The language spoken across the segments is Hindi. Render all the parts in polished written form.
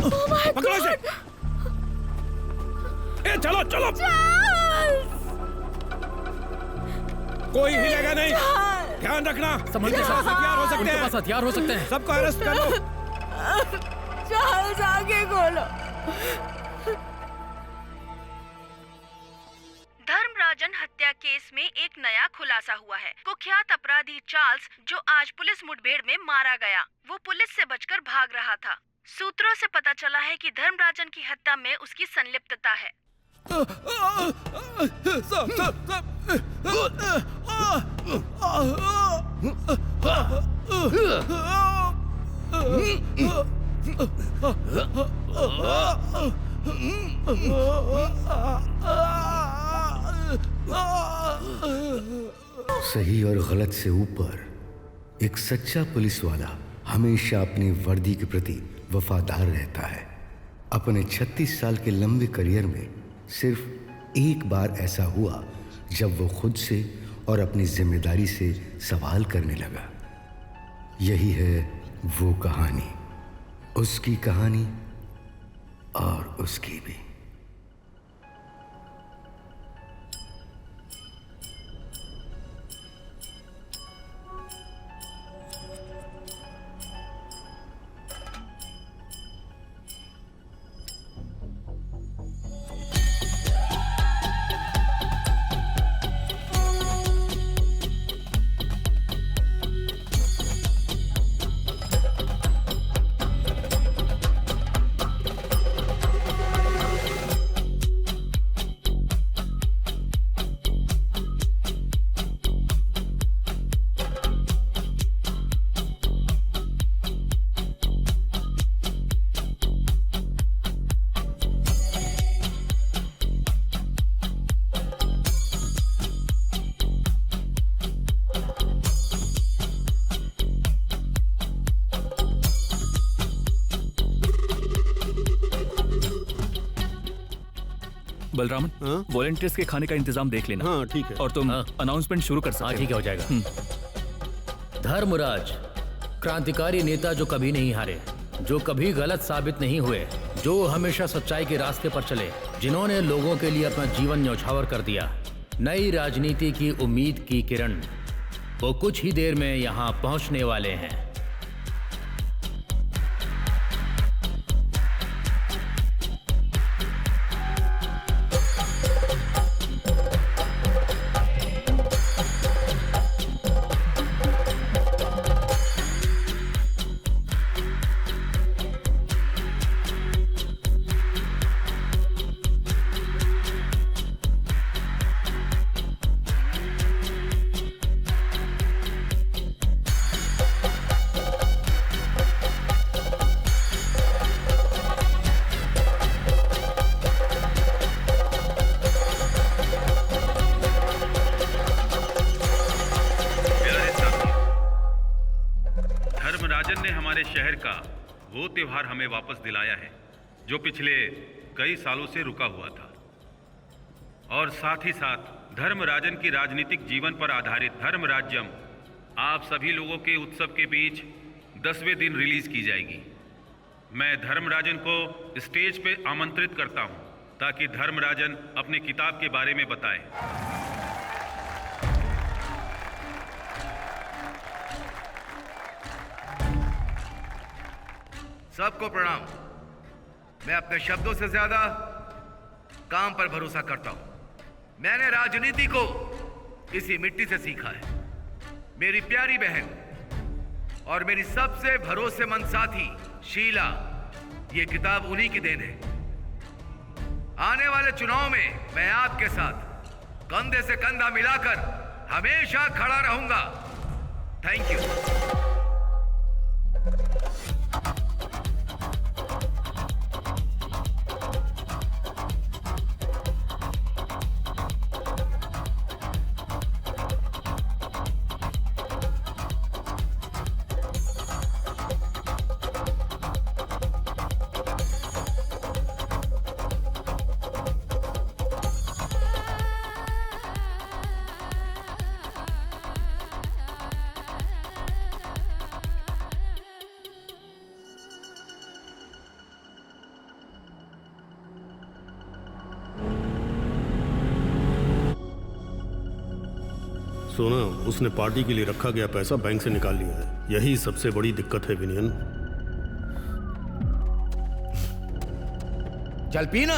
पकड़ो इसे। ए चलो चलो। कोई हिलेगा नहीं, ध्यान रखना। संभल के साथ हथियार हो सकते उनके हैं। पास हथियार हो सकते हैं। सबको अरेस्ट कर लो। चार्ल्स आगे खोलो। धर्मराजन हत्या केस में एक नया खुलासा हुआ है। कुख्यात अपराधी चार्ल्स, जो आज पुलिस मुठभेड़ में मारा गया, वो पुलिस से बचकर भाग रहा था। सूत्रों से पता चला है कि धर्मराजन की हत्या में उसकी संलिप्तता है। सही और गलत से ऊपर एक सच्चा पुलिस वाला हमेशा अपनी वर्दी के प्रति वफादार रहता है। अपने 36 साल के लंबे करियर में सिर्फ एक बार ऐसा हुआ जब वो खुद से और अपनी जिम्मेदारी से सवाल करने लगा। यही है वो कहानी, उसकी कहानी और उसकी भी। बलरामन, वॉलंटियर्स के खाने का इंतजाम देख लेना। हाँ ठीक है। और तुम अनाउंसमेंट शुरू कर सकते हो। ठीक है, हो जाएगा। धर्मराज क्रांतिकारी नेता जो कभी नहीं हारे, जो कभी गलत साबित नहीं हुए, जो हमेशा सच्चाई के रास्ते पर चले, जिन्होंने लोगों के लिए अपना जीवन न्यौछावर कर दिया। नई राजनीति की उम्मीद की किरण, वो कुछ ही देर में यहाँ पहुँचने वाले हैं। शहर का वो त्योहार हमें वापस दिलाया है जो पिछले कई सालों से रुका हुआ था, और साथ ही साथ धर्मराजन की राजनीतिक जीवन पर आधारित धर्मराज्यम आप सभी लोगों के उत्सव के बीच 10वें दिन रिलीज की जाएगी। मैं धर्मराजन को स्टेज पे आमंत्रित करता हूं ताकि धर्मराजन अपने किताब के बारे में बताए। सबको प्रणाम। मैं अपने शब्दों से ज्यादा काम पर भरोसा करता हूं। मैंने राजनीति को इसी मिट्टी से सीखा है। मेरी प्यारी बहन और मेरी सबसे भरोसेमंद साथी शीला, ये किताब उन्हीं की देन है। आने वाले चुनाव में मैं आपके साथ कंधे से कंधा मिलाकर हमेशा खड़ा रहूंगा। Thank you. सुना, उसने पार्टी के लिए रखा गया पैसा बैंक से निकाल लिया है। यही सबसे बड़ी दिक्कत है विनयन। चल पीना।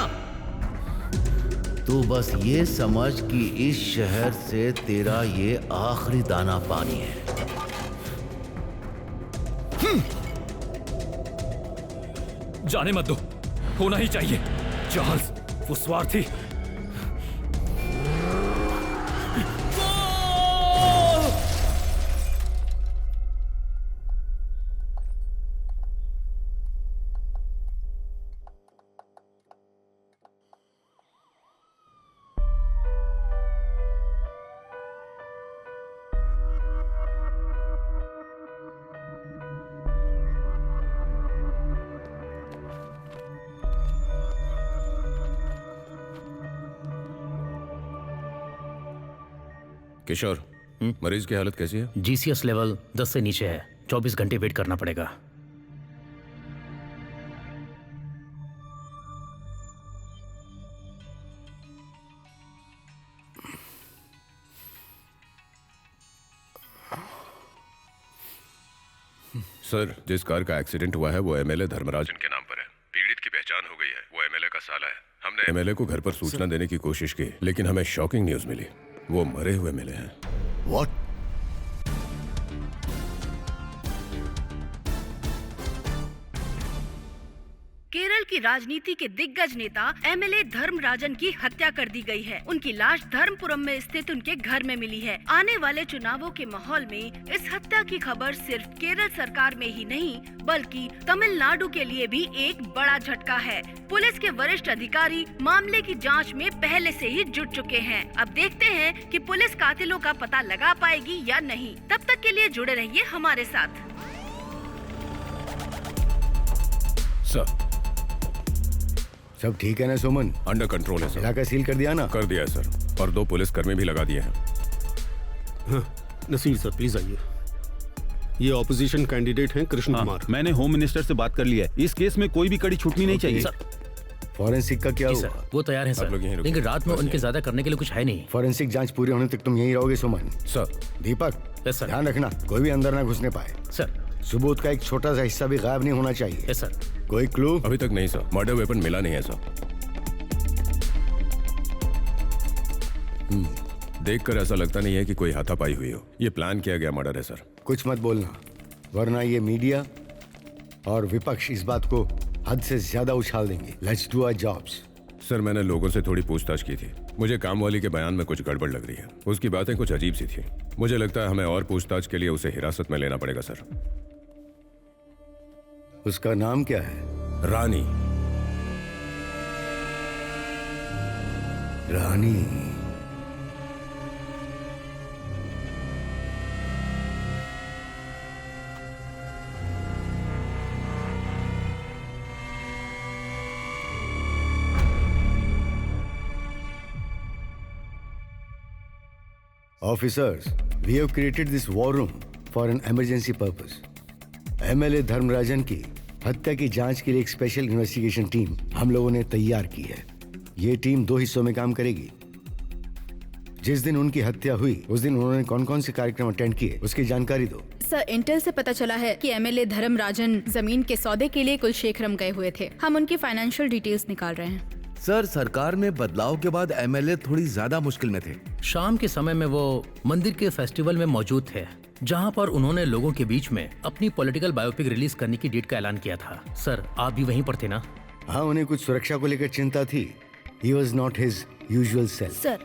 तू बस ये समझ कि इस शहर से तेरा ये आखिरी दाना पानी है। जाने मत दो, होना ही चाहिए। चार्ल्स वो स्वार्थी। किशोर, मरीज की हालत कैसी है? जीसीएस लेवल 10 से नीचे है। 24 घंटे वेट करना पड़ेगा। सर, जिस कार का एक्सीडेंट हुआ है वो एमएलए धर्मराजन के नाम पर है। पीड़ित की पहचान हो गई है। वो एमएलए का साला है। हमने एमएलए को घर पर सूचना देने की कोशिश की, लेकिन हमें शॉकिंग न्यूज मिली। वो मरे हुए मिले हैं। व्हाट? केरल की राजनीति के दिग्गज नेता एमएलए धर्मराजन की हत्या कर दी गई है। उनकी लाश धर्मपुरम में स्थित उनके घर में मिली है। आने वाले चुनावों के माहौल में इस हत्या की खबर सिर्फ केरल सरकार में ही नहीं बल्कि तमिलनाडु के लिए भी एक बड़ा झटका है। पुलिस के वरिष्ठ अधिकारी मामले की जांच में पहले से ही जुट चुके हैं। अब देखते हैं कि पुलिस कातिलों का पता लगा पाएगी या नहीं। तब तक के लिए जुड़े रहिए हमारे साथ। सर, सब ठीक है ना सुमन? अंडर कंट्रोल है सर। इलाका सील कर दिया ना? कर दिया है सर, और 2 पुलिसकर्मी भी लगा दिए हैं। हाँ, नसीर सर प्लीज आइए। ये ऑपोजिशन कैंडिडेट हैं कृष्ण कुमार। मैंने होम मिनिस्टर से बात कर लिया है। इस केस में कोई भी कड़ी छूटनी नहीं चाहिए। फॉरेंसिक का क्या जी हुआ? सर, वो तैयार है सर, लोग यहीं रुकिए। लेकिन रात में उनके ज्यादा करने के लिए कुछ है नहीं। फॉरेंसिक जांच पूरी होने तक तुम यहीं रहोगे सुमन। सर, दीपक, यस सर। ध्यान रखना कोई भी अंदर ना घुसने पाए। सर। सबूत का एक छोटा सा हिस्सा भी गायब नहीं होना चाहिए। Yes sir. कोई क्लू? अभी तक नहीं सर। मर्डर वेपन मिला नहीं है सर। देखकर ऐसा लगता नहीं है कि कोई हाथापाई हुई हो। ये प्लान किया गया मर्डर है सर। कुछ मत बोलना, वरना ये मीडिया और विपक्ष इस बात को हद से ज्यादा उछाल देंगे। Let's do our jobs. Sir, मैंने लोगों से थोड़ी पूछताछ की थी। मुझे काम वाली के बयान में कुछ गड़बड़ लग रही है। उसकी बातें कुछ अजीब सी थी। मुझे लगता है हमें और पूछताछ के लिए उसे हिरासत में लेना पड़ेगा सर। उसका नाम क्या है? रानी। रानी। Officers, we have created this war room for an emergency purpose. MLA Dharmarajan की हत्या की जांच के लिए एक स्पेशल इन्वेस्टिगेशन टीम हम लोगों ने तैयार की है। ये टीम 2 हिस्सों में काम करेगी। जिस दिन उनकी हत्या हुई उस दिन उन्होंने कौन कौन से कार्यक्रम अटेंड किए उसकी जानकारी दो। सर, इंटेल से पता चला है कि एमएलए धर्मराजन जमीन के सौदे के लिए कुलशेखरम गए हुए थे। हम उनकी फाइनेंशियल डिटेल्स निकाल रहे हैं। सर, सरकार में बदलाव के बाद एमएलए थोड़ी ज्यादा मुश्किल में थे। शाम के समय में वो मंदिर के फेस्टिवल में मौजूद थे, जहां पर उन्होंने लोगों के बीच में अपनी पॉलिटिकल बायोपिक रिलीज करने की डेट का ऐलान किया था। सर, आप भी वहीं पर थे ना? हाँ, उन्हें कुछ सुरक्षा को लेकर चिंता थी। He was not his usual self. Sir,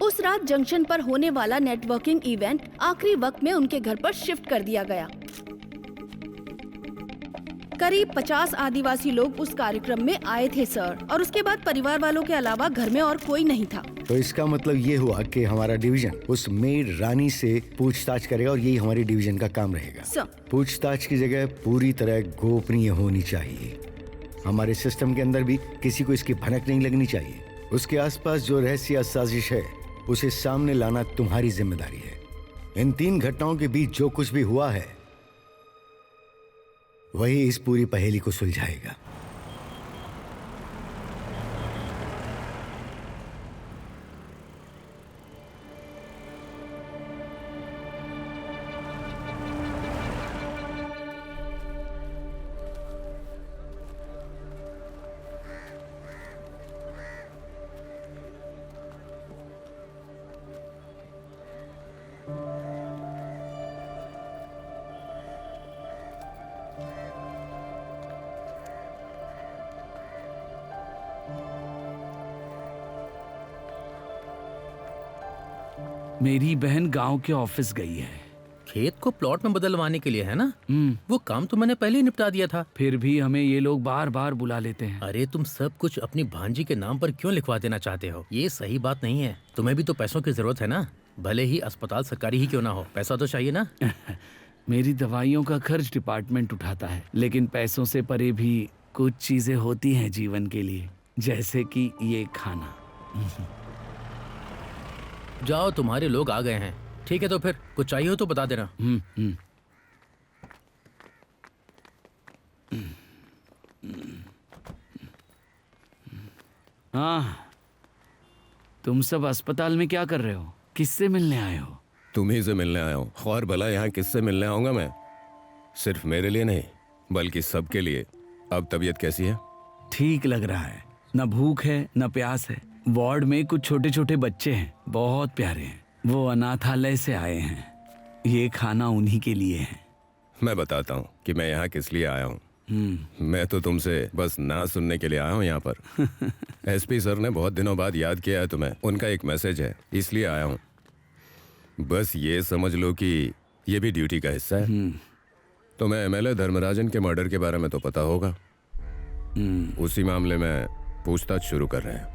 उस रात जंक्शन पर होने वाला नेटवर्किंग इवेंट आखिरी वक्त में उनके घर पर शिफ्ट कर दिया गया। करीब 50 आदिवासी लोग उस कार्यक्रम में आए थे सर, और उसके बाद परिवार वालों के अलावा घर में और कोई नहीं था। तो इसका मतलब ये हुआ कि हमारा डिवीजन उस मेड रानी से पूछताछ करेगा और यही हमारी डिवीजन का काम रहेगा। सर, पूछताछ की जगह पूरी तरह गोपनीय होनी चाहिए। हमारे सिस्टम के अंदर भी किसी को इसकी भनक नहीं लगनी चाहिए। उसके आसपास जो रहस्य साजिश है उसे सामने लाना तुम्हारी जिम्मेदारी है। इन 3 घटनाओं के बीच जो कुछ भी हुआ है वही इस पूरी पहेली को सुलझाएगा। मेरी बहन गांव के ऑफिस गई है। खेत को प्लॉट में बदलवाने के लिए है ना? वो काम तो मैंने पहले ही निपटा दिया था। फिर भी हमें ये लोग बार बार बुला लेते हैं। अरे तुम सब कुछ अपनी भांजी के नाम पर क्यों लिखवा देना चाहते हो? ये सही बात नहीं है। तुम्हें भी तो पैसों की जरूरत है ना, भले ही अस्पताल सरकारी ही क्यों ना हो, पैसा तो चाहिए ना। मेरी दवाइयों का खर्च डिपार्टमेंट उठाता है, लेकिन पैसों से परे भी कुछ चीजें होती हैं जीवन के लिए, जैसे कि ये खाना। जाओ, तुम्हारे लोग आ गए हैं। ठीक है, तो फिर कुछ चाहिए हो तो बता देना। हाँ, तुम सब अस्पताल में क्या कर रहे हो? किससे मिलने आए हो? तुम्ही से मिलने आया हूँ। और भला यहाँ किससे मिलने आऊंगा मैं? सिर्फ मेरे लिए नहीं, बल्कि सबके लिए। अब तबीयत कैसी है? ठीक लग रहा है। न भूख है न प्यास है। वार्ड में कुछ छोटे छोटे बच्चे हैं, बहुत प्यारे हैं। वो अनाथालय से आए हैं। ये खाना उन्हीं के लिए है। मैं बताता हूँ कि मैं यहाँ किस लिए आया हूँ। मैं तो तुमसे बस ना सुनने के लिए आया हूँ यहाँ पर। एसपी सर ने बहुत दिनों बाद याद किया है तुम्हें। उनका एक मैसेज है, इसलिए आया हूँ। बस ये समझ लो कि ये भी ड्यूटी का हिस्सा है। तुम्हें एमएलए धर्मराजन के मर्डर के बारे में तो पता होगा। उसी मामले में पूछताछ शुरू कर रहे हैं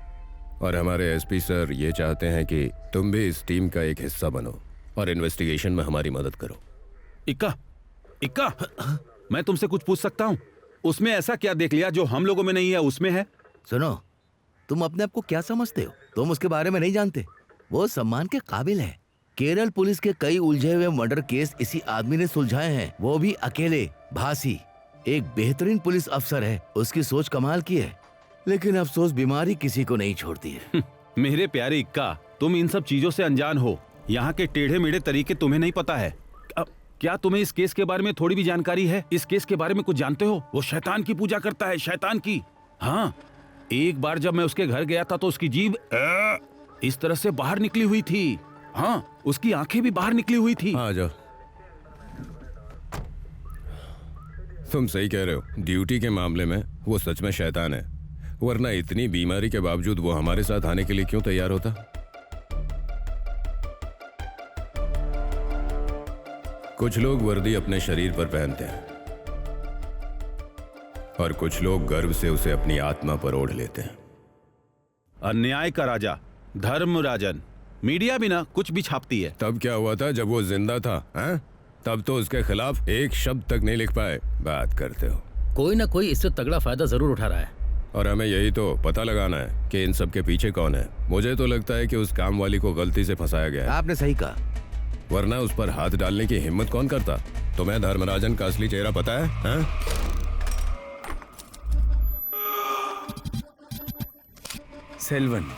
और हमारे एसपी सर ये चाहते हैं कि तुम भी इस टीम का एक हिस्सा बनो और इन्वेस्टिगेशन में हमारी मदद करो। इक्का, मैं तुमसे कुछ पूछ सकता हूँ? उसमें ऐसा क्या देख लिया जो हम लोगों में नहीं है, उसमें है? सुनो, तुम अपने आप को क्या समझते हो? तुम उसके बारे में नहीं जानते। वो सम्मान के काबिल है। केरल पुलिस के कई उलझे हुए मर्डर केस इसी आदमी ने सुलझाए हैं, वो भी अकेले। भासी एक बेहतरीन पुलिस अफसर है, उसकी सोच कमाल की है, लेकिन अफसोस बीमारी किसी को नहीं छोड़ती है। मेरे प्यारे इक्का, तुम इन सब चीजों से अनजान हो। यहाँ के टेढ़े मेढ़े तरीके तुम्हें नहीं पता है। क्या तुम्हें इस केस के बारे में थोड़ी भी जानकारी है? इस केस के बारे में कुछ जानते हो? वो शैतान की पूजा करता है, शैतान की। हाँ, एक बार जब मैं उसके घर गया था तो उसकी जीभ इस तरह से बाहर निकली हुई थी। हाँ, उसकी आंखें भी बाहर निकली हुई थी। आ जाओ। तुम सही कह रहे हो। ड्यूटी के मामले में वो सच में शैतान है, वरना इतनी बीमारी के बावजूद वो हमारे साथ आने के लिए क्यों तैयार होता? कुछ लोग वर्दी अपने शरीर पर पहनते हैं और कुछ लोग गर्व से उसे अपनी आत्मा पर ओढ़ लेते हैं। अन्याय का राजा धर्मराजन। मीडिया भी ना कुछ भी छापती है। तब क्या हुआ था जब वो जिंदा था? हैं? तब तो उसके खिलाफ एक शब्द तक नहीं लिख पाए। बात करते हो। कोई ना कोई इससे तगड़ा फायदा जरूर उठा रहा है और हमें यही तो पता लगाना है कि इन सब के पीछे कौन है। मुझे तो लगता है कि उस काम वाली को गलती से फंसाया गया है। आपने सही कहा, वरना उस पर हाथ डालने की हिम्मत कौन करता? तुम्हें धर्मराजन का असली चेहरा पता है? हैं? सेल्वन,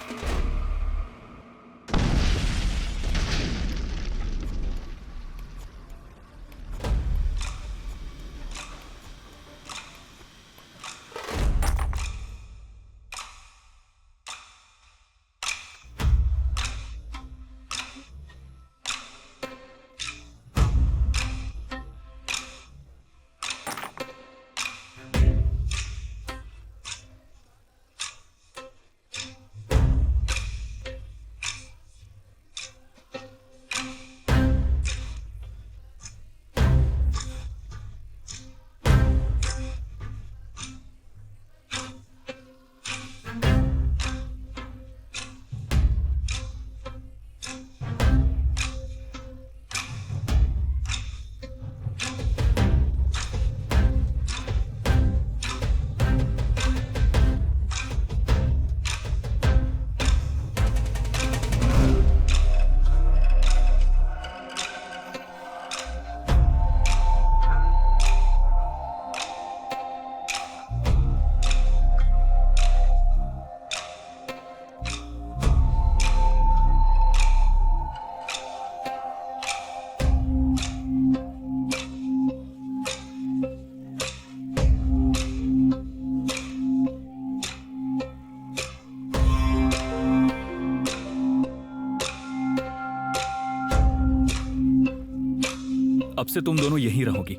अब से तुम दोनों यहीं रहोगी।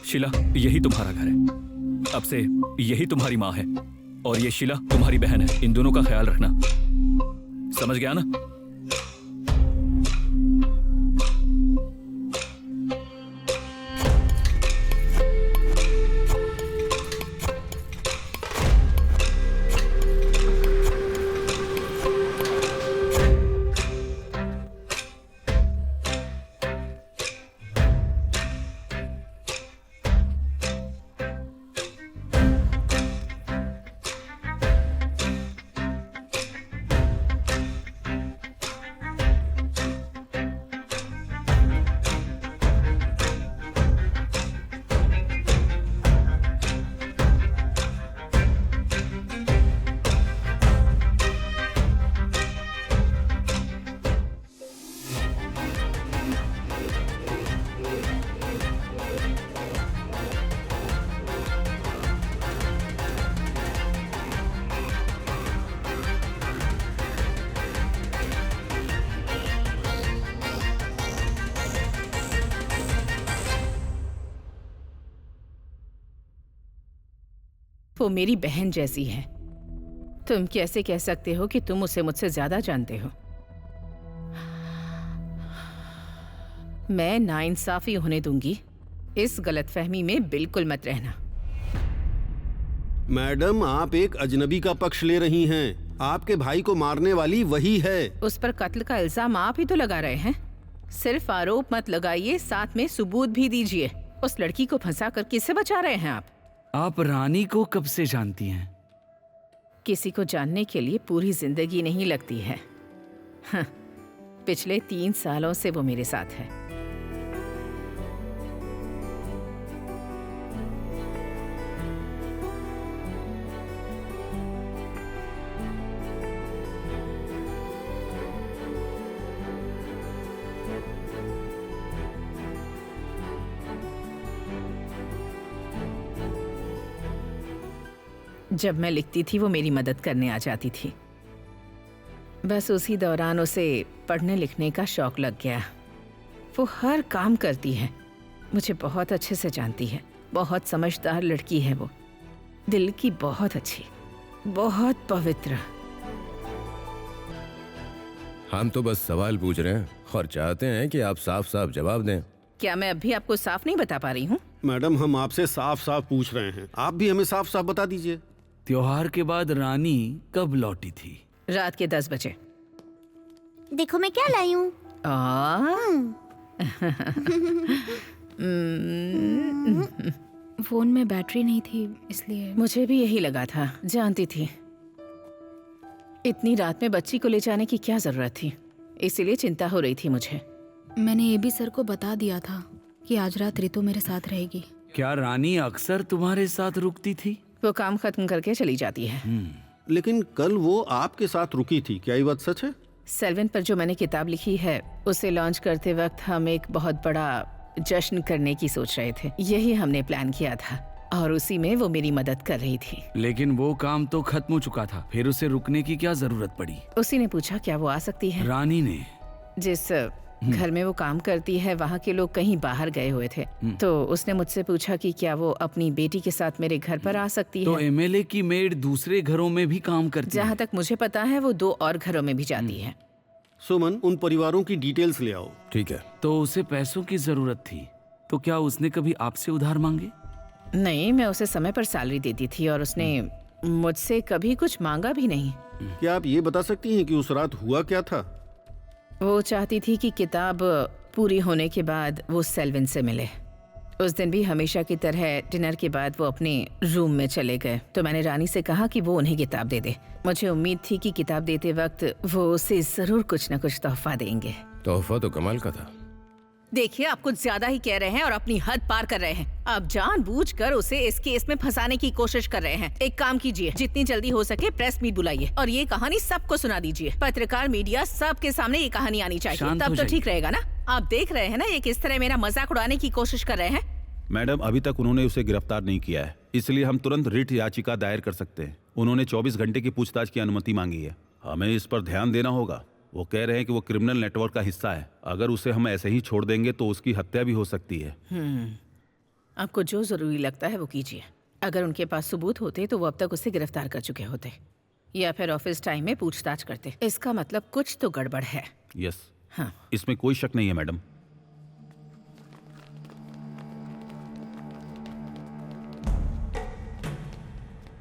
शिला, यही तुम्हारा घर है। अब से यही तुम्हारी माँ है और ये शिला तुम्हारी बहन है। इन दोनों का ख्याल रखना, समझ गया ना? वो मेरी बहन जैसी है। तुम कैसे कह सकते हो कि तुम उसे मुझसे ज्यादा जानते हो? मैं नाइंसाफी होने दूंगी। इस गलतफहमी में बिल्कुल मत रहना। मैडम, आप एक अजनबी का पक्ष ले रही हैं। आपके भाई को मारने वाली वही है। उस पर कत्ल का इल्जाम आप ही तो लगा रहे हैं। सिर्फ आरोप मत लगाइए, साथ में सबूत भी दीजिए। उस लड़की को फंसा कर किससे बचा रहे हैं आप? आप रानी को कब से जानती हैं? किसी को जानने के लिए पूरी जिंदगी नहीं लगती है। हाँ, पिछले 3 सालों से वो मेरे साथ है। जब मैं लिखती थी वो मेरी मदद करने आ जाती थी। बस उसी दौरान उसे पढ़ने लिखने का शौक लग गया। वो हर काम करती है, मुझे बहुत अच्छे से जानती है। बहुत समझदार लड़की है वो, दिल की बहुत अच्छी, बहुत पवित्र। हम तो बस सवाल पूछ रहे हैं और चाहते हैं कि आप साफ साफ जवाब दें। क्या मैं अभी आपको साफ नहीं बता पा रही हूँ? मैडम, हम आपसे साफ साफ पूछ रहे हैं, आप भी हमें साफ साफ बता दीजिए। त्योहार के बाद रानी कब लौटी थी? रात के 10 बजे। देखो मैं क्या लाई हूँ। फोन में बैटरी नहीं थी इसलिए। मुझे भी यही लगा था, जानती थी। इतनी रात में बच्ची को ले जाने की क्या जरूरत थी, इसीलिए चिंता हो रही थी मुझे। मैंने एबी सर को बता दिया था कि आज रात रितु मेरे साथ रहेगी। क्या रानी अक्सर तुम्हारे साथ रुकती थी? वो काम खत्म करके चली जाती है। लेकिन कल वो आपके साथ रुकी थी, क्या ये बात सच है? सेल्विन पर जो मैंने किताब लिखी है उसे लॉन्च करते वक्त हम एक बहुत बड़ा जश्न करने की सोच रहे थे। यही हमने प्लान किया था और उसी में वो मेरी मदद कर रही थी। लेकिन वो काम तो खत्म हो चुका था, फिर उसे रुकने की क्या जरूरत पड़ी? उसी ने पूछा क्या वो आ सकती है। रानी ने? जिस घर में वो काम करती है वहाँ के लोग कहीं बाहर गए हुए थे, तो उसने मुझसे पूछा कि क्या वो अपनी बेटी के साथ मेरे घर पर आ सकती तो है। एमएलए की मेड दूसरे घरों में भी काम करती है? जहाँ तक मुझे पता है वो 2 और घरों में भी जाती है। सुमन, उन परिवारों की डिटेल्स ले आओ। ठीक है। तो उसे पैसों की जरूरत थी, तो क्या उसने कभी आपसे उधार मांगे? नहीं, मैं उसे समय पर सैलरी देती थी और उसने मुझसे कभी कुछ मांगा भी नहीं। क्या आप ये बता सकती हैं कि उस रात हुआ क्या था? वो चाहती थी कि किताब पूरी होने के बाद वो सेल्विन से मिले। उस दिन भी हमेशा की तरह डिनर के बाद वो अपने रूम में चले गए, तो मैंने रानी से कहा कि वो उन्हें किताब दे दे। मुझे उम्मीद थी कि किताब देते वक्त वो उसे जरूर कुछ न कुछ तोहफा देंगे। तोहफा तो कमाल का था। देखिए, आप कुछ ज्यादा ही कह रहे हैं और अपनी हद पार कर रहे हैं। आप जानबूझकर उसे इस केस में फंसाने की कोशिश कर रहे हैं। एक काम कीजिए, जितनी जल्दी हो सके प्रेस मीट बुलाइए और ये कहानी सबको सुना दीजिए। पत्रकार, मीडिया, सबके सामने ये कहानी आनी चाहिए, तब तो ठीक रहेगा ना? आप देख रहे हैं ना ये किस तरह मेरा मजाक उड़ाने की कोशिश कर रहे हैं। मैडम, अभी तक उन्होंने उसे गिरफ्तार नहीं किया है, इसलिए हम तुरंत रिट याचिका दायर कर सकते हैं। उन्होंने 24 घंटे की पूछताछ की अनुमति मांगी है। हमें इस पर ध्यान देना होगा। वो कह रहे हैं कि वो क्रिमिनल नेटवर्क का हिस्सा है। अगर उसे हम ऐसे ही छोड़ देंगे तो उसकी हत्या भी हो सकती है। आपको जो जरूरी लगता है वो कीजिए। अगर उनके पास सबूत होते तो वो अब तक उसे गिरफ्तार कर चुके होते, या फिर ऑफिस टाइम में पूछताछ करते। इसका मतलब कुछ तो गड़बड़ है। यस। हाँ। इसमें कोई शक नहीं है मैडम।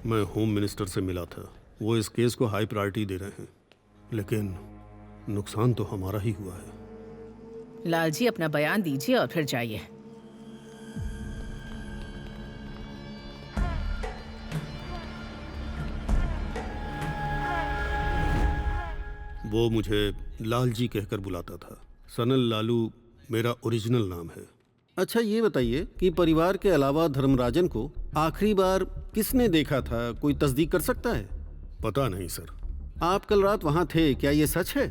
मैं होम मिनिस्टर से मिला था, वो इस केस को हाई प्रायोरिटी दे रहे हैं, लेकिन नुकसान तो हमारा ही हुआ है। लालजी, अपना बयान दीजिए और फिर जाइए। वो मुझे लालजी कहकर बुलाता था। सनल लालू मेरा ओरिजिनल नाम है। अच्छा, ये बताइए कि परिवार के अलावा धर्मराजन को आखिरी बार किसने देखा था? कोई तस्दीक कर सकता है? पता नहीं सर। आप कल रात वहाँ थे, क्या ये सच है?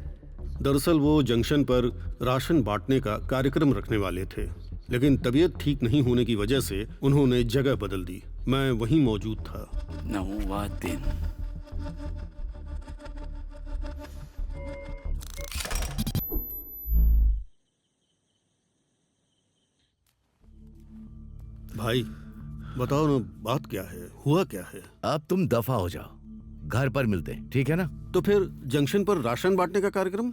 दरअसल वो जंक्शन पर राशन बांटने का कार्यक्रम रखने वाले थे, लेकिन तबीयत ठीक नहीं होने की वजह से उन्होंने जगह बदल दी। मैं वहीं मौजूद था। 9वां दिन। भाई, बताओ ना, बात क्या है, हुआ क्या है? अब तुम दफा हो जाओ, घर पर मिलते हैं, ठीक है ना? तो फिर जंक्शन पर राशन बांटने का कार्यक्रम?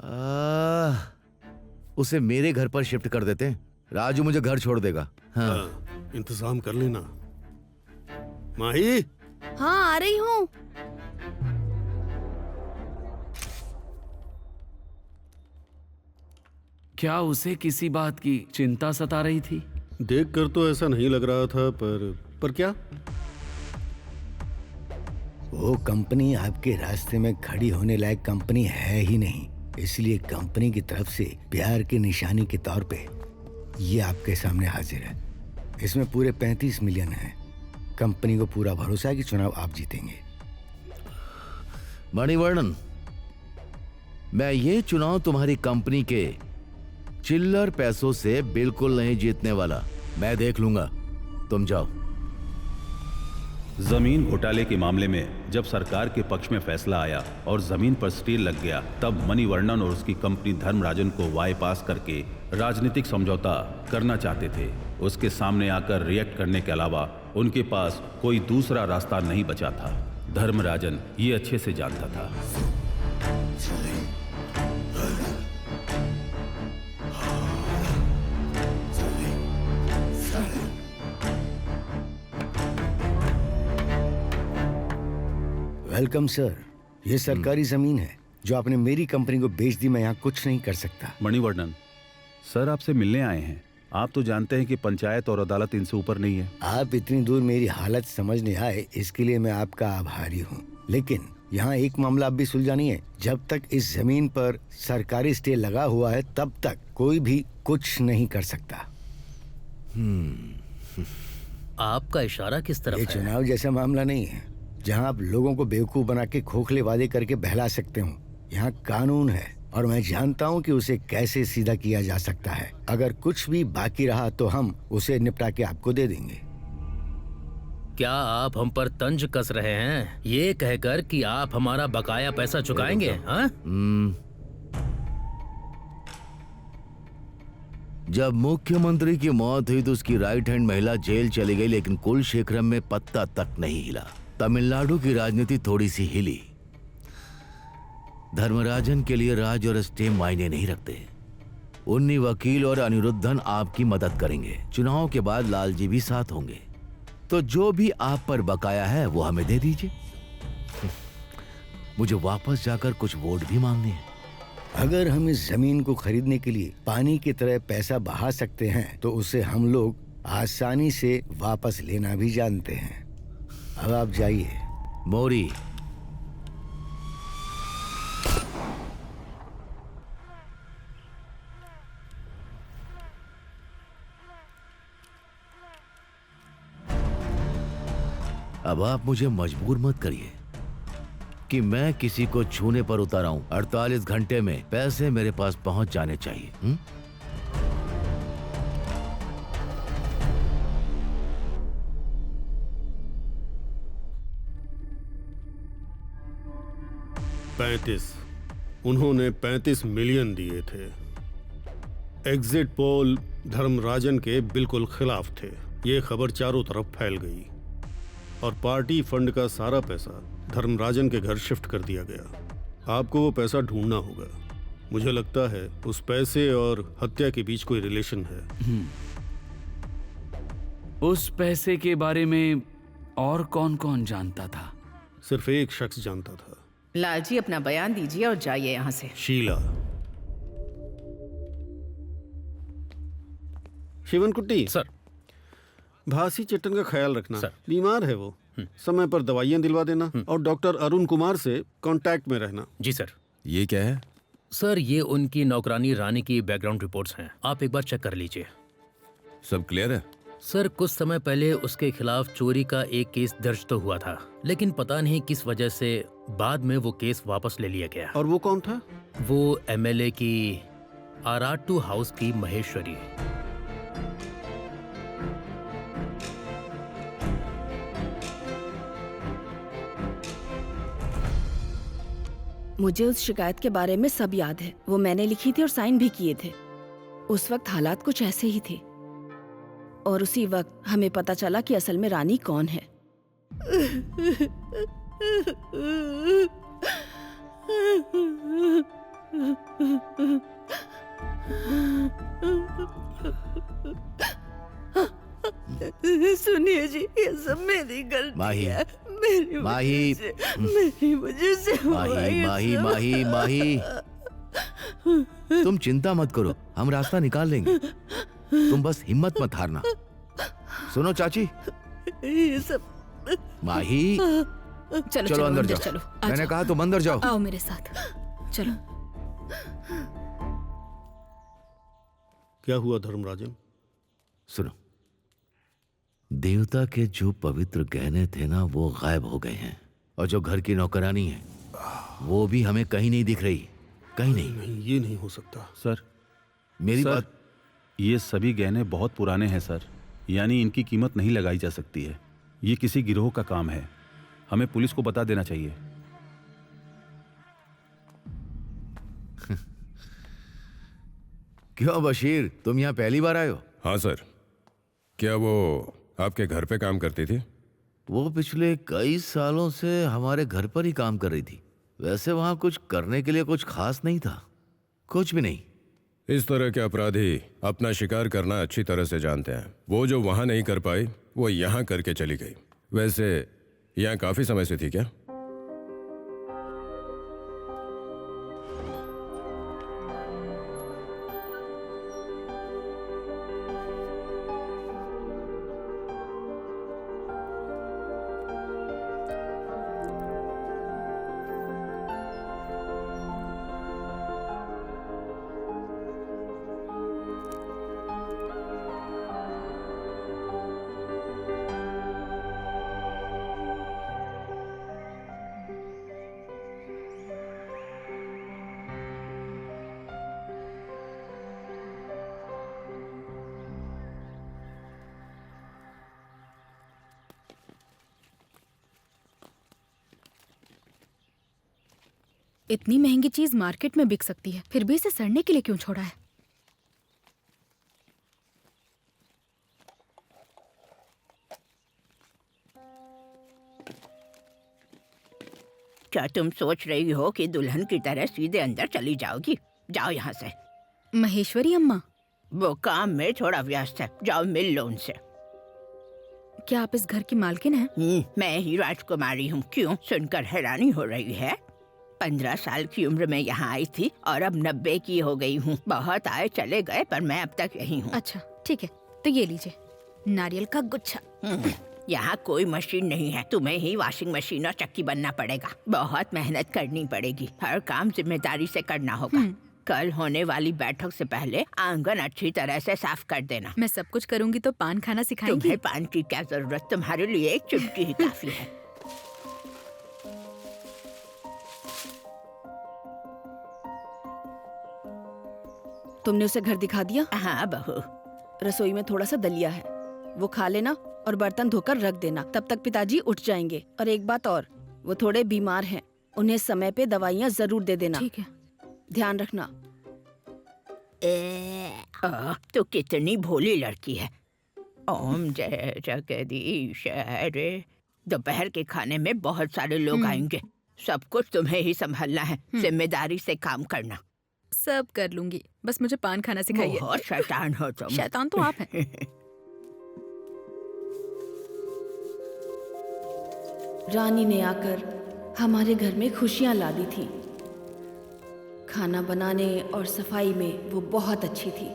उसे मेरे घर पर शिफ्ट कर देते हैं। राजू मुझे घर छोड़ देगा। हाँ, इंतजाम कर लेना। माही? हाँ, आ रही हूँ। क्या उसे किसी बात की चिंता सता रही थी? देखकर तो ऐसा नहीं लग रहा था, पर क्या? वो कंपनी आपके रास्ते में खड़ी होने लायक कंपनी है ही नहीं, इसलिए कंपनी की तरफ से प्यार की निशानी के तौर पे ये आपके सामने हाजिर है। इसमें पूरे 35 मिलियन है। कंपनी को पूरा भरोसा है कि चुनाव आप जीतेंगे। मणिवर्णन, मैं ये चुनाव तुम्हारी कंपनी के चिल्लर पैसों से बिल्कुल नहीं जीतने वाला। मैं देख लूंगा, तुम जाओ। जमीन घोटाले के मामले में जब सरकार के पक्ष में फैसला आया और जमीन पर स्टे लग गया, तब मणिवर्णन और उसकी कंपनी धर्मराजन को वाई पास करके राजनीतिक समझौता करना चाहते थे। उसके सामने आकर रिएक्ट करने के अलावा उनके पास कोई दूसरा रास्ता नहीं बचा था। धर्मराजन ये अच्छे से जानता था। Welcome sir. ये सरकारी जमीन है जो आपने मेरी कंपनी को बेच दी। मैं यहाँ कुछ नहीं कर सकता। मणिवर्णन सर आपसे मिलने आए हैं। आप तो जानते हैं कि पंचायत और अदालत इनसे ऊपर नहीं है। आप इतनी दूर मेरी हालत समझने आए, इसके लिए मैं आपका आभारी हूँ। लेकिन यहाँ एक मामला आप भी सुलझानी है। जब तक इस जमीन पर सरकारी स्टे लगा हुआ है, तब तक कोई भी कुछ नहीं कर सकता। आपका इशारा किस तरफ ये है? चुनाव जैसा मामला नहीं है जहाँ आप लोगों को बेवकूफ बना के खोखले वादे करके बहला सकते हो। यहाँ कानून है और मैं जानता हूँ कि उसे कैसे सीधा किया जा सकता है। अगर कुछ भी बाकी रहा तो हम उसे निपटा के आपको दे देंगे। क्या आप हम पर तंज कस रहे हैं, ये कहकर कि आप हमारा बकाया पैसा चुकाएंगे? हाँ? जब मुख्यमंत्री की मौत हुई तो उसकी राइट हैंड महिला जेल चली गई, लेकिन कुलशेखरम में पत्ता तक नहीं हिला। तमिलनाडु की राजनीति थोड़ी सी हिली। धर्मराजन के लिए राज और स्टे मायने नहीं रखते। उन्नी वकील और अनिरुद्धन आपकी मदद करेंगे। चुनाव के बाद लालजी भी साथ होंगे। तो जो भी आप पर बकाया है वो हमें दे दीजिए। मुझे वापस जाकर कुछ वोट भी मांगने हैं। अगर हम इस जमीन को खरीदने के लिए पानी की तरह पैसा बहा सकते हैं तो उसे हम लोग आसानी से वापस लेना भी जानते हैं। अब आप जाइए। मोरी, अब आप मुझे मजबूर मत करिए कि मैं किसी को छूने पर उतारा हूं। 48 घंटे में पैसे मेरे पास पहुंच जाने चाहिए। उन्होंने 35 मिलियन दिए थे। एग्जिट पोल धर्मराजन के बिल्कुल खिलाफ थे। ये खबर चारों तरफ फैल गई और पार्टी फंड का सारा पैसा धर्मराजन के घर शिफ्ट कर दिया गया। आपको वो पैसा ढूंढना होगा। मुझे लगता है उस पैसे और हत्या के बीच कोई रिलेशन है। उस पैसे के बारे में और कौन कौन जानता था? सिर्फ एक शख्स जानता था। लालजी, अपना बयान दीजिए और जाइए यहाँ से। शीला। शिवनकुट्टी सर। भासी चट्टन का ख्याल रखना। सर। बीमार है वो, समय पर दवाइयाँ दिलवा देना और डॉक्टर अरुण कुमार से कांटेक्ट में रहना। जी सर। ये क्या है? सर, ये उनकी नौकरानी रानी की बैकग्राउंड रिपोर्ट्स हैं। आप एक बार चेक कर लीजिए। सब क्लियर है? सर, कुछ समय पहले उसके खिलाफ चोरी का एक केस दर्ज तो हुआ था, लेकिन पता नहीं किस वजह से बाद में वो केस वापस ले लिया गया। और वो कौन था? वो एमएलए की आराटू हाउस की महेश्वरी। मुझे उस शिकायत के बारे में सब याद है। वो मैंने लिखी थी और साइन भी किए थे। उस वक्त हालात कुछ ऐसे ही थे। और उसी वक्त हमें पता चला कि असल में रानी कौन है। सुनिए जी, ये सब मेरी गलती माही, है। मेरी माही, वजह से हुआ माही, ये माही, सब। माही, माही, तुम चिंता मत करो, हम रास्ता निकाल लेंगे। तुम बस हिम्मत मत हारना। सुनो चाची, ये सब माही, चलो चलो अंदर जाओ। चलो, आ मैंने जाओ। कहा तुम अंदर जाओ। आओ मेरे साथ, चलो। क्या हुआ धर्मराजन? सुनो, देवता के जो पवित्र गहने थे ना, वो गायब हो गए हैं। और जो घर की नौकरानी है, वो भी हमें कहीं नहीं दिख रही। कहीं नहीं। ये नहीं हो सकता सर। मेरी सर, बात, ये सभी गहने बहुत पुराने हैं सर, यानी इनकी कीमत नहीं लगाई जा सकती है। ये किसी गिरोह का काम है, हमें पुलिस को बता देना चाहिए। क्यों बशीर, तुम यहाँ पहली बार आए हो? हाँ सर। क्या वो आपके घर पे काम करती थी? वो पिछले कई सालों से हमारे घर पर ही काम कर रही थी। वैसे वहां कुछ करने के लिए कुछ खास नहीं था, कुछ भी नहीं। इस तरह के अपराधी अपना शिकार करना अच्छी तरह से जानते हैं। वो जो वहां नहीं कर पाई, वो यहाँ करके चली गई। वैसे यहाँ काफी समय से थी क्या? इतनी महंगी चीज मार्केट में बिक सकती है, फिर भी इसे सड़ने के लिए क्यों छोड़ा है? क्या तुम सोच रही हो कि दुल्हन की तरह सीधे अंदर चली जाओगी? जाओ यहाँ से। महेश्वरी अम्मा, वो काम में थोड़ा व्यस्त है, जाओ मिल लो उनसे। क्या आप इस घर की मालकिन हैं? मैं ही राजकुमारी हूँ। क्यों, सुनकर हैरानी हो रही है? 15 साल की उम्र में यहाँ आई थी और अब 90 की हो गई हूँ। बहुत आए चले गए, पर मैं अब तक यही हूँ। अच्छा ठीक है, तो ये लीजिए नारियल का गुच्छा। यहाँ कोई मशीन नहीं है, तुम्हें ही वॉशिंग मशीन और चक्की बनना पड़ेगा। बहुत मेहनत करनी पड़ेगी, हर काम जिम्मेदारी से करना होगा। कल होने वाली बैठक से पहले आंगन अच्छी तरह से साफ कर देना। मैं सब कुछ करूँगी तो पान खाना सिखाएंगी? तुम्हें पान की क्या जरूरत, तुम्हारे लिए एक चुटकी ही काफी है। तुमने उसे घर दिखा दिया? हाँ बहू। रसोई में थोड़ा सा दलिया है, वो खा लेना और बर्तन धोकर रख देना। तब तक पिताजी उठ जाएंगे। और एक बात और, वो थोड़े बीमार हैं, उन्हें समय पे दवाइयाँ जरूर दे देना। ठीक है, ध्यान रखना। तो कितनी भोली लड़की है। ओम जय जगदीश हरे। दोपहर के खाने में बहुत सारे लोग आएंगे, सब कुछ तुम्हें ही संभालना है। जिम्मेदारी से काम करना। सब कर लूंगी, बस मुझे पान खाना सिखाइए। बहुत शैतान हो तुम। शैतान तो आप हैं। रानी ने आकर हमारे घर में खुशियाँ ला दी थी। खाना बनाने और सफाई में वो बहुत अच्छी थी।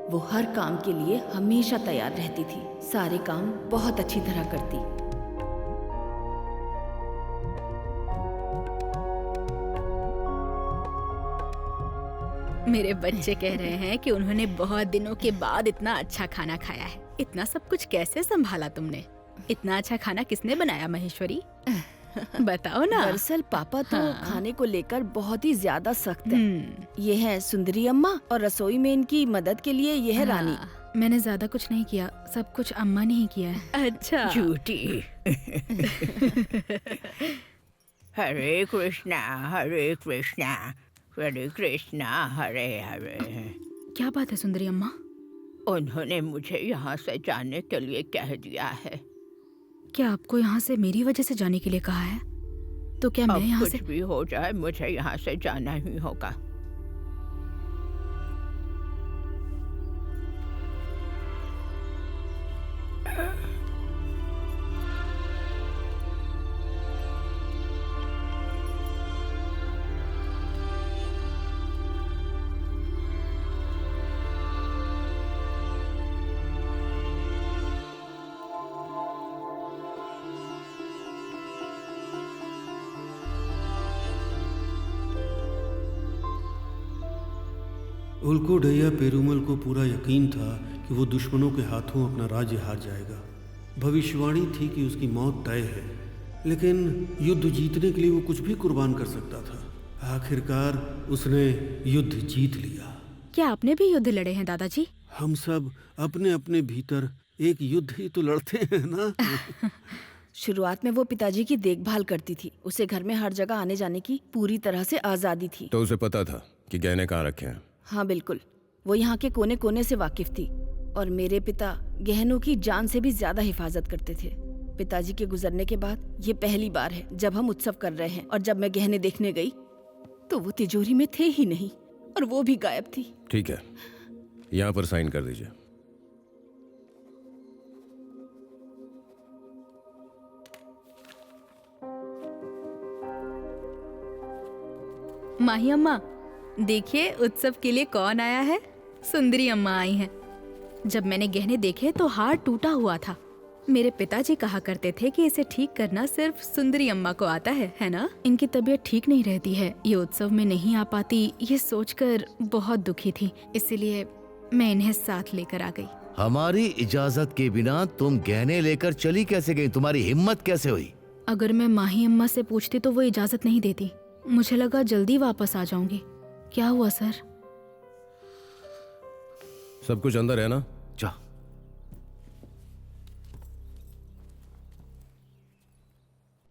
वो हर काम के लिए हमेशा तैयार रहती थी, सारे काम बहुत अच्छी तरह करती। मेरे बच्चे कह रहे हैं कि उन्होंने बहुत दिनों के बाद इतना अच्छा खाना खाया है। इतना सब कुछ कैसे संभाला तुमने? इतना अच्छा खाना किसने बनाया महेश्वरी? बताओ ना। दरअसल पापा तो खाने को लेकर बहुत ही ज्यादा सख्त है। ये है सुंदरी अम्मा और रसोई में इनकी मदद के लिए ये है रानी। मैंने ज्यादा कुछ नहीं किया, सब कुछ अम्मा ने ही किया है। अच्छा। झूठी। हरे कृष्णा हरे कृष्णा हरे कृष्णा हरे हरे। क्या बात है सुंदरी अम्मा? उन्होंने मुझे यहाँ से जाने के लिए कह दिया है। क्या आपको यहाँ से मेरी वजह से जाने के लिए कहा है? तो क्या मैं यहाँ से? कुछ भी हो जाए मुझे यहाँ से जाना ही होगा। उल्कूडैया पेरूमल को पूरा यकीन था कि वो दुश्मनों के हाथों अपना राज्य हार जाएगा। भविष्यवाणी थी कि उसकी मौत तय है, लेकिन युद्ध जीतने के लिए वो कुछ भी कुर्बान कर सकता था। आखिरकार उसने युद्ध जीत लिया। क्या आपने भी युद्ध लड़े हैं दादाजी? हम सब अपने अपने भीतर एक युद्ध ही तो लड़ते हैं ना। शुरुआत में वो पिताजी की देखभाल करती थी। उसे घर में हर जगह आने जाने की पूरी तरह से आजादी थी। तो उसे पता था कि गहने कहाँ रखे हैं? हाँ बिल्कुल, वो यहाँ के कोने कोने से वाकिफ थी। और मेरे पिता गहनों की जान से भी ज्यादा हिफाजत करते थे। पिताजी के गुजरने के बाद ये पहली बार है जब हम उत्सव कर रहे हैं, और जब मैं गहने देखने गई तो वो तिजोरी में थे ही नहीं, और वो भी गायब थी। ठीक है, यहाँ पर साइन कर दीजिए। माही अम्मा, देखिए उत्सव के लिए कौन आया है। सुंदरी अम्मा आई हैं। जब मैंने गहने देखे तो हार टूटा हुआ था। मेरे पिताजी कहा करते थे कि इसे ठीक करना सिर्फ सुंदरी अम्मा को आता है ना? इनकी तबीयत ठीक नहीं रहती है, ये उत्सव में नहीं आ पाती, ये सोचकर बहुत दुखी थी। इसीलिए मैं इन्हें साथ लेकर आ गई। हमारी इजाजत के बिना तुम गहने लेकर चली कैसे गई? तुम्हारी हिम्मत कैसे हुई? अगर मैं माही अम्मा से पूछती तो वो इजाजत नहीं देती। मुझे लगा जल्दी वापस आ जाऊंगी। क्या हुआ सर? सब कुछ अंदर है ना? जा।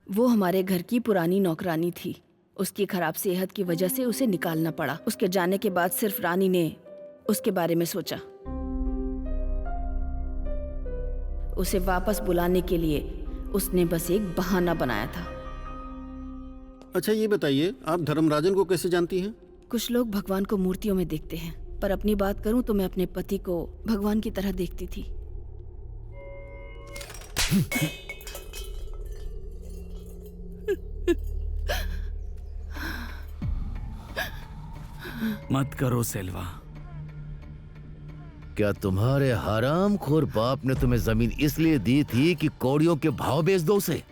वो हमारे घर की पुरानी नौकरानी थी। उसकी खराब सेहत की वजह से उसे निकालना पड़ा। उसके जाने के बाद सिर्फ रानी ने उसके बारे में सोचा। उसे वापस बुलाने के लिए उसने बस एक बहाना बनाया था। अच्छा ये बताइए, आप धर्मराजन को कैसे जानती हैं? कुछ लोग भगवान को मूर्तियों में देखते हैं, पर अपनी बात करूं तो मैं अपने पति को भगवान की तरह देखती थी। मत करो सेल्वा। क्या तुम्हारे हरामखोर बाप ने तुम्हें जमीन इसलिए दी थी कि कौड़ियों के भाव बेच दो उसे?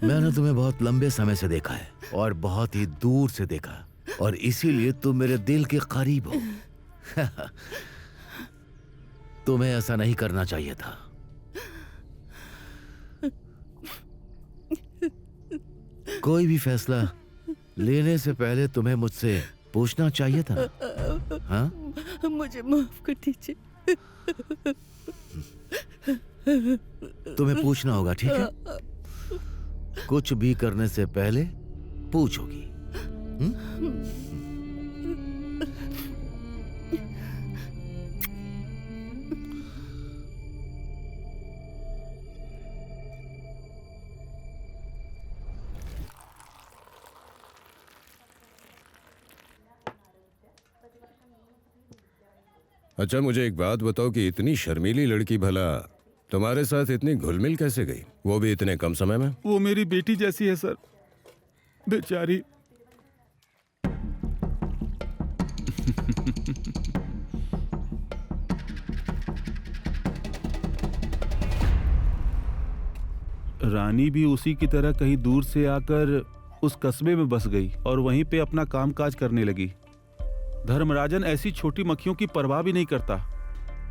मैंने तुम्हें बहुत लंबे समय से देखा है और बहुत ही दूर से देखा, और इसीलिए तुम मेरे दिल के करीब हो। तुम्हें ऐसा नहीं करना चाहिए था। कोई भी फैसला लेने से पहले तुम्हें मुझसे पूछना चाहिए था। हाँ? मुझे माफ कर दीजिए। तुम्हें पूछना होगा, ठीक है? कुछ भी करने से पहले पूछोगी। अच्छा मुझे एक बात बताओ कि इतनी शर्मीली लड़की भला तुम्हारे साथ इतनी घुलमिल कैसे गई, वो भी इतने कम समय में? वो मेरी बेटी जैसी है सर, बेचारी। रानी भी उसी की तरह कहीं दूर से आकर उस कस्बे में बस गई और वहीं पे अपना कामकाज करने लगी। धर्मराजन ऐसी छोटी मक्खियों की परवाह भी नहीं करता।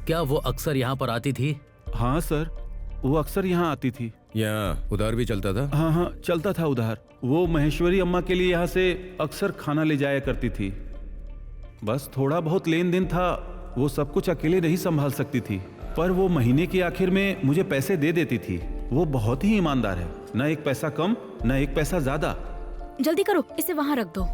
क्या वो अक्सर यहाँ पर आती थी? हाँ सर, वो अक्सर यहाँ आती थी। यहाँ उधार भी चलता था? हाँ हाँ, चलता था उधार। वो महेश्वरी अम्मा के लिए यहाँ से अक्सर खाना ले जाया करती थी। बस थोड़ा बहुत लेन देन था, वो सब कुछ अकेले नहीं संभाल सकती थी। पर वो महीने के आखिर में मुझे पैसे दे देती थी। वो बहुत ही ईमानदार है, न एक पैसा कम न एक पैसा ज्यादा। जल्दी करो, इसे वहां रख दो।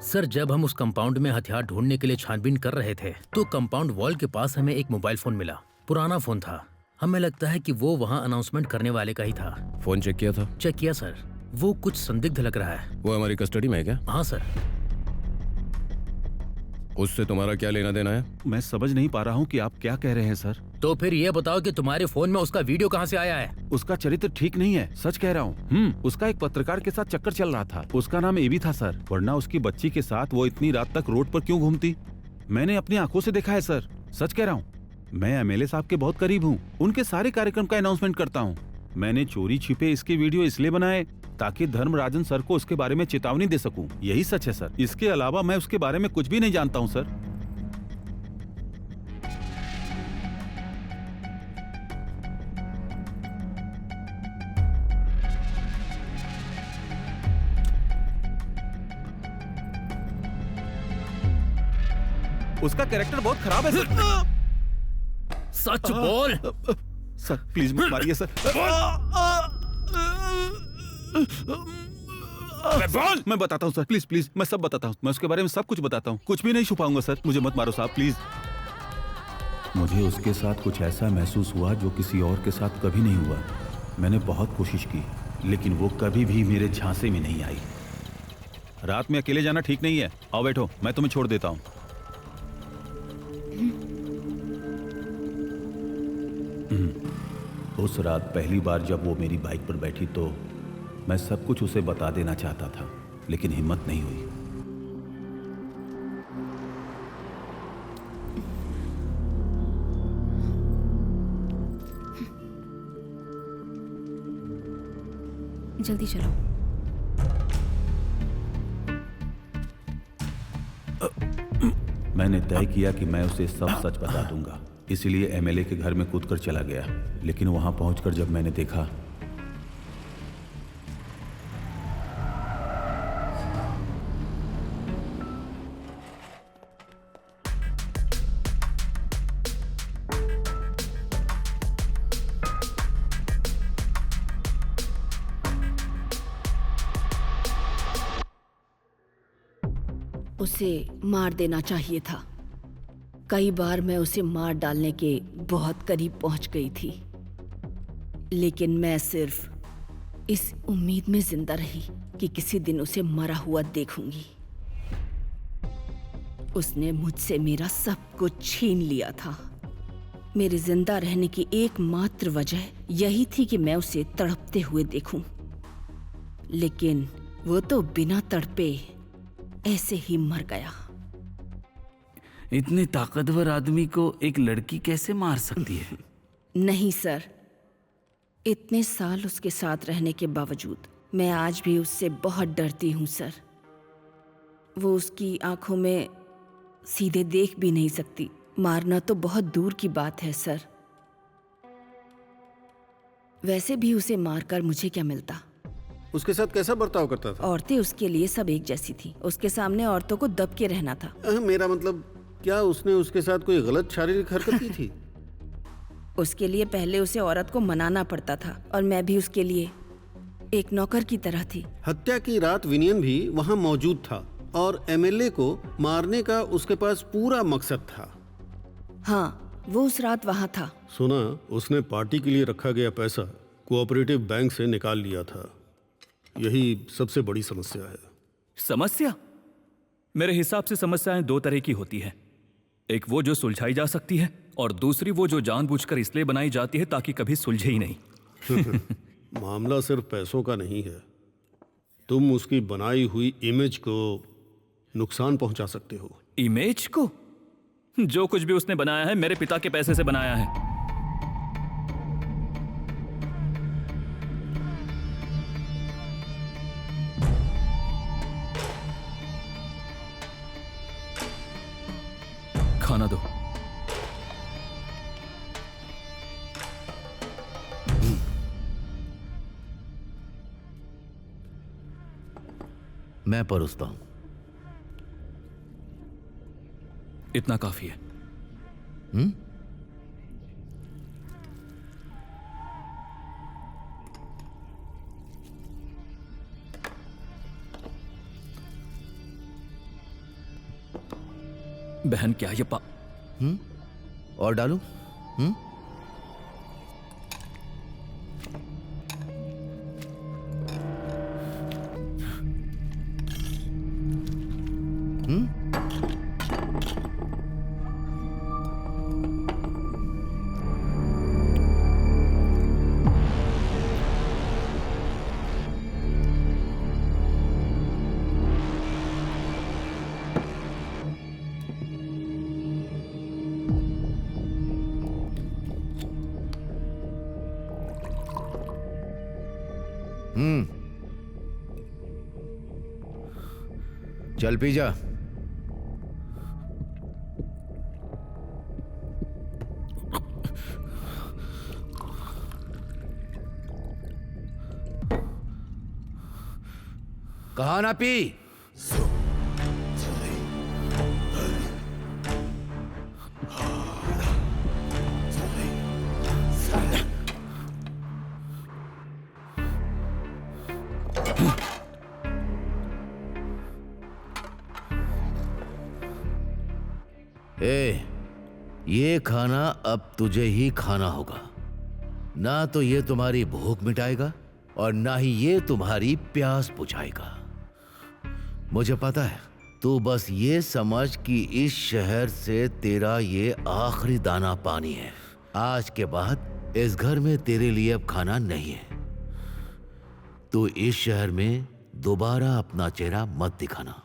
सर, जब हम उस कंपाउंड में हथियार ढूंढने के लिए छानबीन कर रहे थे तो कंपाउंड वॉल के पास हमें एक मोबाइल फोन मिला। पुराना फोन था। हमें लगता है कि वो वहाँ अनाउंसमेंट करने वाले का ही था। फोन चेक किया था? चेक किया सर। वो कुछ संदिग्ध लग रहा है। वो हमारी कस्टडी में है क्या? हाँ सर। उससे तुम्हारा क्या लेना देना है? मैं समझ नहीं पा रहा हूँ कि आप क्या कह रहे हैं सर। तो फिर ये बताओ कि तुम्हारे फोन में उसका वीडियो कहाँ से आया है? उसका चरित्र ठीक नहीं है, सच कह रहा हूँ। उसका एक पत्रकार के साथ चक्कर चल रहा था। उसका नाम एबी था सर, वरना उसकी बच्ची के साथ वो इतनी रात तक रोड पर क्यों घूमती? मैंने अपनी आंखों से देखा है सर, सच कह रहा हूँ। मैं एमएलए साहब के बहुत करीब हूँ, उनके सारे कार्यक्रम का अनाउंसमेंट करता हूँ। मैंने चोरी छिपे इसके वीडियो इसलिए बनाए ताकि धर्मराजन सर को उसके बारे में चेतावनी दे सकूं। यही सच है सर। इसके अलावा मैं उसके बारे में कुछ भी नहीं जानता हूं सर। उसका कैरेक्टर बहुत खराब है सर। सच बोल। सर प्लीज मत मारिए सर। बोल। मैं बताता हूँ सर, प्लीज प्लीज, मैं सब बताता हूँ। मैं उसके बारे में सब कुछ बताता हूँ, कुछ भी नहीं छुपाऊंगा सर। मुझे मत मारो साहब प्लीज। मुझे उसके साथ कुछ ऐसा महसूस हुआ जो किसी और के साथ कभी नहीं हुआ। मैंने बहुत कोशिश की लेकिन वो कभी भी मेरे झांसे में नहीं आई। रात में अकेले जाना ठीक नहीं है। आओ बैठो, मैं तुम्हें छोड़ देता हूँ। उस रात पहली बार जब वो मेरी बाइक पर बैठी तो मैं सब कुछ उसे बता देना चाहता था लेकिन हिम्मत नहीं हुई। जल्दी चलो। मैंने तय किया कि मैं उसे सब सच बता दूंगा, इसलिए एमएलए के घर में कूदकर चला गया। लेकिन वहां पहुंचकर जब मैंने देखा उसे मार देना चाहिए था। कई बार मैं उसे मार डालने के बहुत करीब पहुंच गई थी, लेकिन मैं सिर्फ इस उम्मीद में जिंदा रही कि किसी दिन उसे मरा हुआ देखूंगी। उसने मुझसे मेरा सब कुछ छीन लिया था। मेरे जिंदा रहने की एकमात्र वजह यही थी कि मैं उसे तड़पते हुए देखूं, लेकिन वो तो बिना तड़पे ऐसे ही मर गया। इतने ताकतवर आदमी को एक लड़की कैसे मार सकती है? नहीं सर, इतने साल उसके साथ रहने के बावजूद मैं आज भी उससे बहुत डरती हूँ सर। वो उसकी आंखों में सीधे देख भी नहीं सकती। मारना तो बहुत दूर की बात है सर। वैसे भी उसे मारकर मुझे क्या मिलता? उसके साथ कैसा बर्ताव करता था? औरतें उसके लिए सब एक जैसी थी। उसके सामने औरतों को दब के रहना था। मेरा मतलब, क्या उसने उसके साथ कोई गलत शारीरिक हरकत की थी? उसके लिए पहले उसे औरत को मनाना पड़ता था और मैं भी उसके लिए एक नौकर की तरह थी। हत्या की रात विनियन भी वहाँ मौजूद था और एमएलए को मारने का उसके पास पूरा मकसद था। हाँ, वो उस रात वहाँ था। सुना उसने पार्टी के लिए रखा गया पैसा कोऑपरेटिव बैंक से निकाल लिया था। यही सबसे बड़ी समस्या है। समस्या? मेरे हिसाब से समस्याएं दो तरह की होती है। एक वो जो सुलझाई जा सकती है और दूसरी वो जो जानबूझकर इसलिए बनाई जाती है ताकि कभी सुलझे ही नहीं। मामला सिर्फ पैसों का नहीं है। तुम उसकी बनाई हुई इमेज को नुकसान पहुंचा सकते हो। इमेज को? जो कुछ भी उसने बनाया है मेरे पिता के पैसे से बनाया है। खाना दो। मैं परोसता हूं। इतना काफी है। बहन क्या ये और डालूं? चल पी जा। कहा ना पी। ये खाना अब तुझे ही खाना होगा। ना तो ये तुम्हारी भूख मिटाएगा और ना ही ये तुम्हारी प्यास बुझाएगा। मुझे पता है, तू बस ये समझ कि इस शहर से तेरा ये आखिरी दाना पानी है। आज के बाद इस घर में तेरे लिए अब खाना नहीं है। तू इस शहर में दोबारा अपना चेहरा मत दिखाना।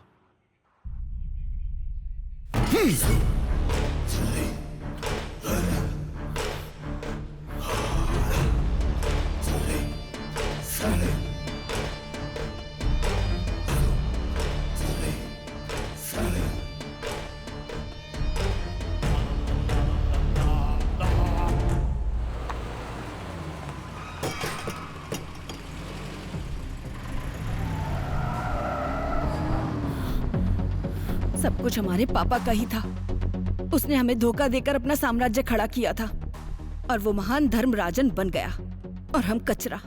सब कुछ हमारे पापा का ही था। उसने हमें धोखा देकर अपना साम्राज्य खड़ा किया था और वो महान धर्मराजन बन गया और हम कचरा।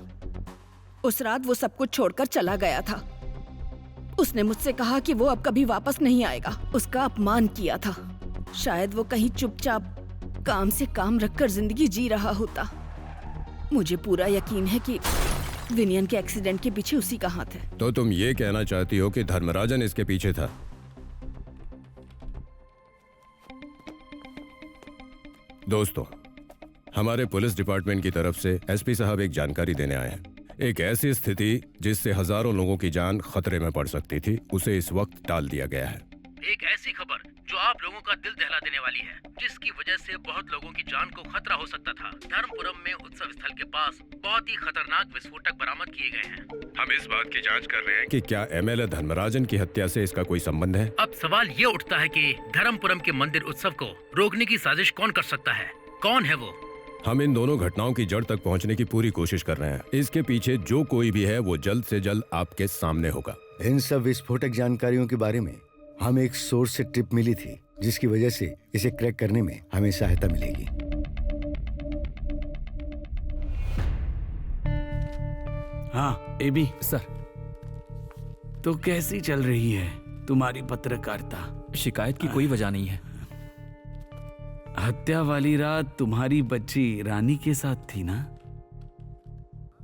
उस रात वो सब कुछ छोड़कर चला गया था। उसने मुझसे कहा कि वो अब कभी वापस नहीं आएगा। उसका अपमान किया था। शायद वो कहीं चुपचाप काम से काम रखकर जिंदगी जी रहा होता। मुझे पूरा यकीन है कि विनियन के एक्सीडेंट के पीछे उसी का हाथ है। तो तुम ये कहना चाहती हो कि धर्मराजन इसके पीछे था? दोस्तों, हमारे पुलिस डिपार्टमेंट की तरफ से एसपी साहब एक जानकारी देने आए हैं। एक ऐसी स्थिति जिससे हजारों लोगों की जान खतरे में पड़ सकती थी, उसे इस वक्त टाल दिया गया है। एक ऐसी खबर जो आप लोगों का दिल दहला देने वाली है, जिसकी वजह से बहुत लोगों की जान को खतरा हो सकता था। धर्मपुरम में उत्सव स्थल के पास बहुत ही खतरनाक विस्फोटक बरामद किए गए हैं। हम इस बात की जांच कर रहे हैं कि क्या एमएलए धर्मराजन की हत्या से इसका कोई संबंध है। अब सवाल ये उठता है कि धर्मपुरम के मंदिर उत्सव को रोकने की साजिश कौन कर सकता है? कौन है वो? हम इन दोनों घटनाओं की जड़ तक पहुंचने की पूरी कोशिश कर रहे हैं। इसके पीछे जो कोई भी है वो जल्द से जल्द आपके सामने होगा। इन सब विस्फोटक जानकारियों के बारे में हमें एक सोर्स से टिप मिली थी, जिसकी वजह से इसे क्रैक करने में हमें सहायता मिलेगी। हाँ एबी सर, तो कैसी चल रही है तुम्हारी पत्रकारिता? शिकायत की कोई वजह नहीं है। हत्या वाली रात तुम्हारी बच्ची रानी के साथ थी ना?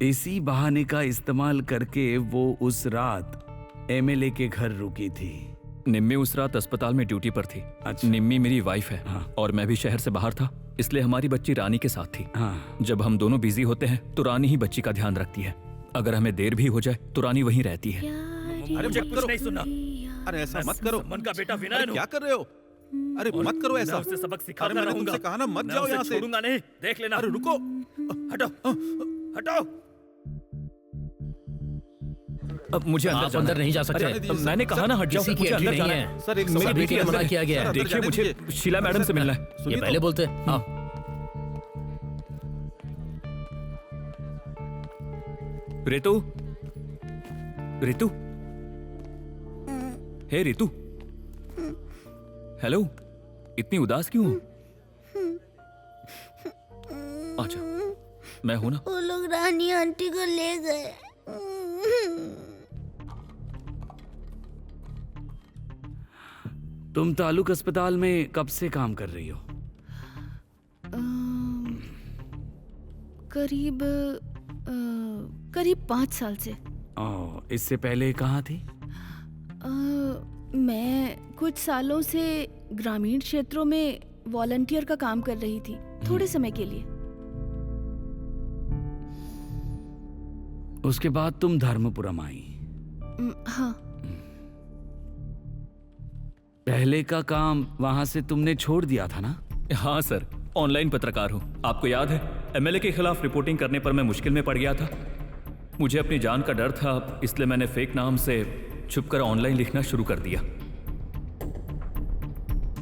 इसी बहाने का इस्तेमाल करके वो उस रात एमएलए के घर रुकी थी। निम्मी उस रात अस्पताल में ड्यूटी पर थी। अच्छा। निम्मी मेरी वाइफ है। हाँ। और मैं भी शहर से बाहर था, इसलिए हमारी बच्ची रानी के साथ थी। हाँ। जब हम दोनों बिजी होते हैं तो रानी ही बच्ची का ध्यान रखती है। अगर हमें देर भी हो जाए तो रानी वहीं रहती है। अरे मुझे मत कुछ करो। नहीं सुनना। अरे ऐसा मत करो। मन का बेटा विनय अरे क्या कर रहे हो? अरे मत करो ऐसा। मैं उससे सबक सिखाता अरे मैंने रहूंगा। तुमसे कहा ना मत मैं जाओ उसे यहाँ से। छोड़ूंगा नहीं, देख लेना। अरे रुको। हटो, हटो। अब मुझे अंदर आप जाना अंदर है। नहीं जा सकते। अरे, मैंने कहा ना हट जाओ। किसी की मुझे एंट्री अंदर नहीं जाना है। सर, एक मेरी सभी बेटी के लिए अंदर मना है। किया गया है। देखिए, मुझे शीला मैडम से मिलना है। ये पहले बोलते हैं। हाँ। रितु, रितु, हे रितु, हेलो, इतनी उदास क्यों हो? अच्छा, मैं हूं ना। वो लोग रानी आंटी को ले गए। तुम तालुक अस्पताल में कब से काम कर रही हो? करीब 5 साल से। इससे पहले कहाँ थी? मैं कुछ सालों से ग्रामीण क्षेत्रों में वॉलंटियर का काम कर रही थी, थोड़े समय के लिए। उसके बाद तुम धर्मपुरम आई। हाँ। पहले का काम वहां से तुमने छोड़ दिया था ना? हाँ सर, ऑनलाइन पत्रकार हूँ। आपको याद है, एमएलए के खिलाफ रिपोर्टिंग करने पर मैं मुश्किल में पड़ गया था। मुझे अपनी जान का डर था, इसलिए मैंने फेक नाम से छुपकर ऑनलाइन लिखना शुरू कर दिया।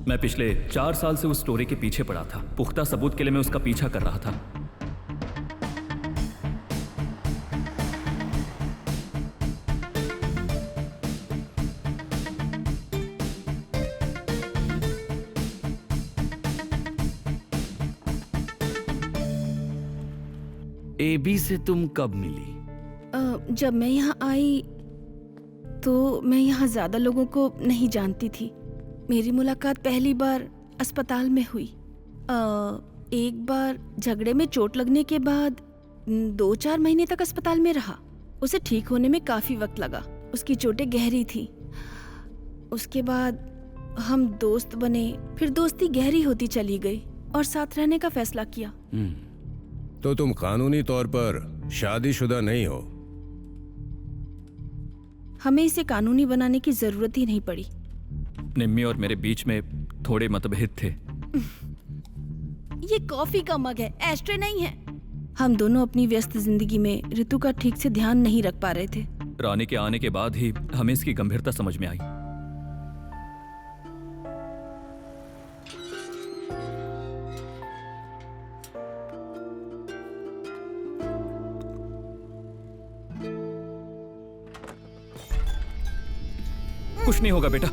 मैं पिछले 4 साल से उस स्टोरी के पीछे पड़ा था। पुख्ता सबूत के लिए मैं उसका पीछा कर रहा था। एबी से तुम कब मिली? जब मैं यहाँ आई तो मैं यहाँ ज्यादा लोगों को नहीं जानती थी। मेरी मुलाकात पहली बार अस्पताल में हुई। एक बार झगड़े में चोट लगने के बाद 2-4 महीने तक अस्पताल में रहा। उसे ठीक होने में काफी वक्त लगा। उसकी चोटें गहरी थी। उसके बाद हम दोस्त बने, फिर दोस्ती गहरी होती चली गई और साथ रहने का फैसला किया। तो तुम कानूनी तौर पर शादीशुदा नहीं हो? हमें इसे कानूनी बनाने की जरूरत ही नहीं पड़ी। निम्मी और मेरे बीच में थोड़े मतभेद थे। ये कॉफी का मग है, एस्ट्रे नहीं है। हम दोनों अपनी व्यस्त जिंदगी में ऋतु का ठीक से ध्यान नहीं रख पा रहे थे। रानी के आने के बाद ही हमें इसकी गंभीरता समझ में आई। कुछ नहीं होगा बेटा,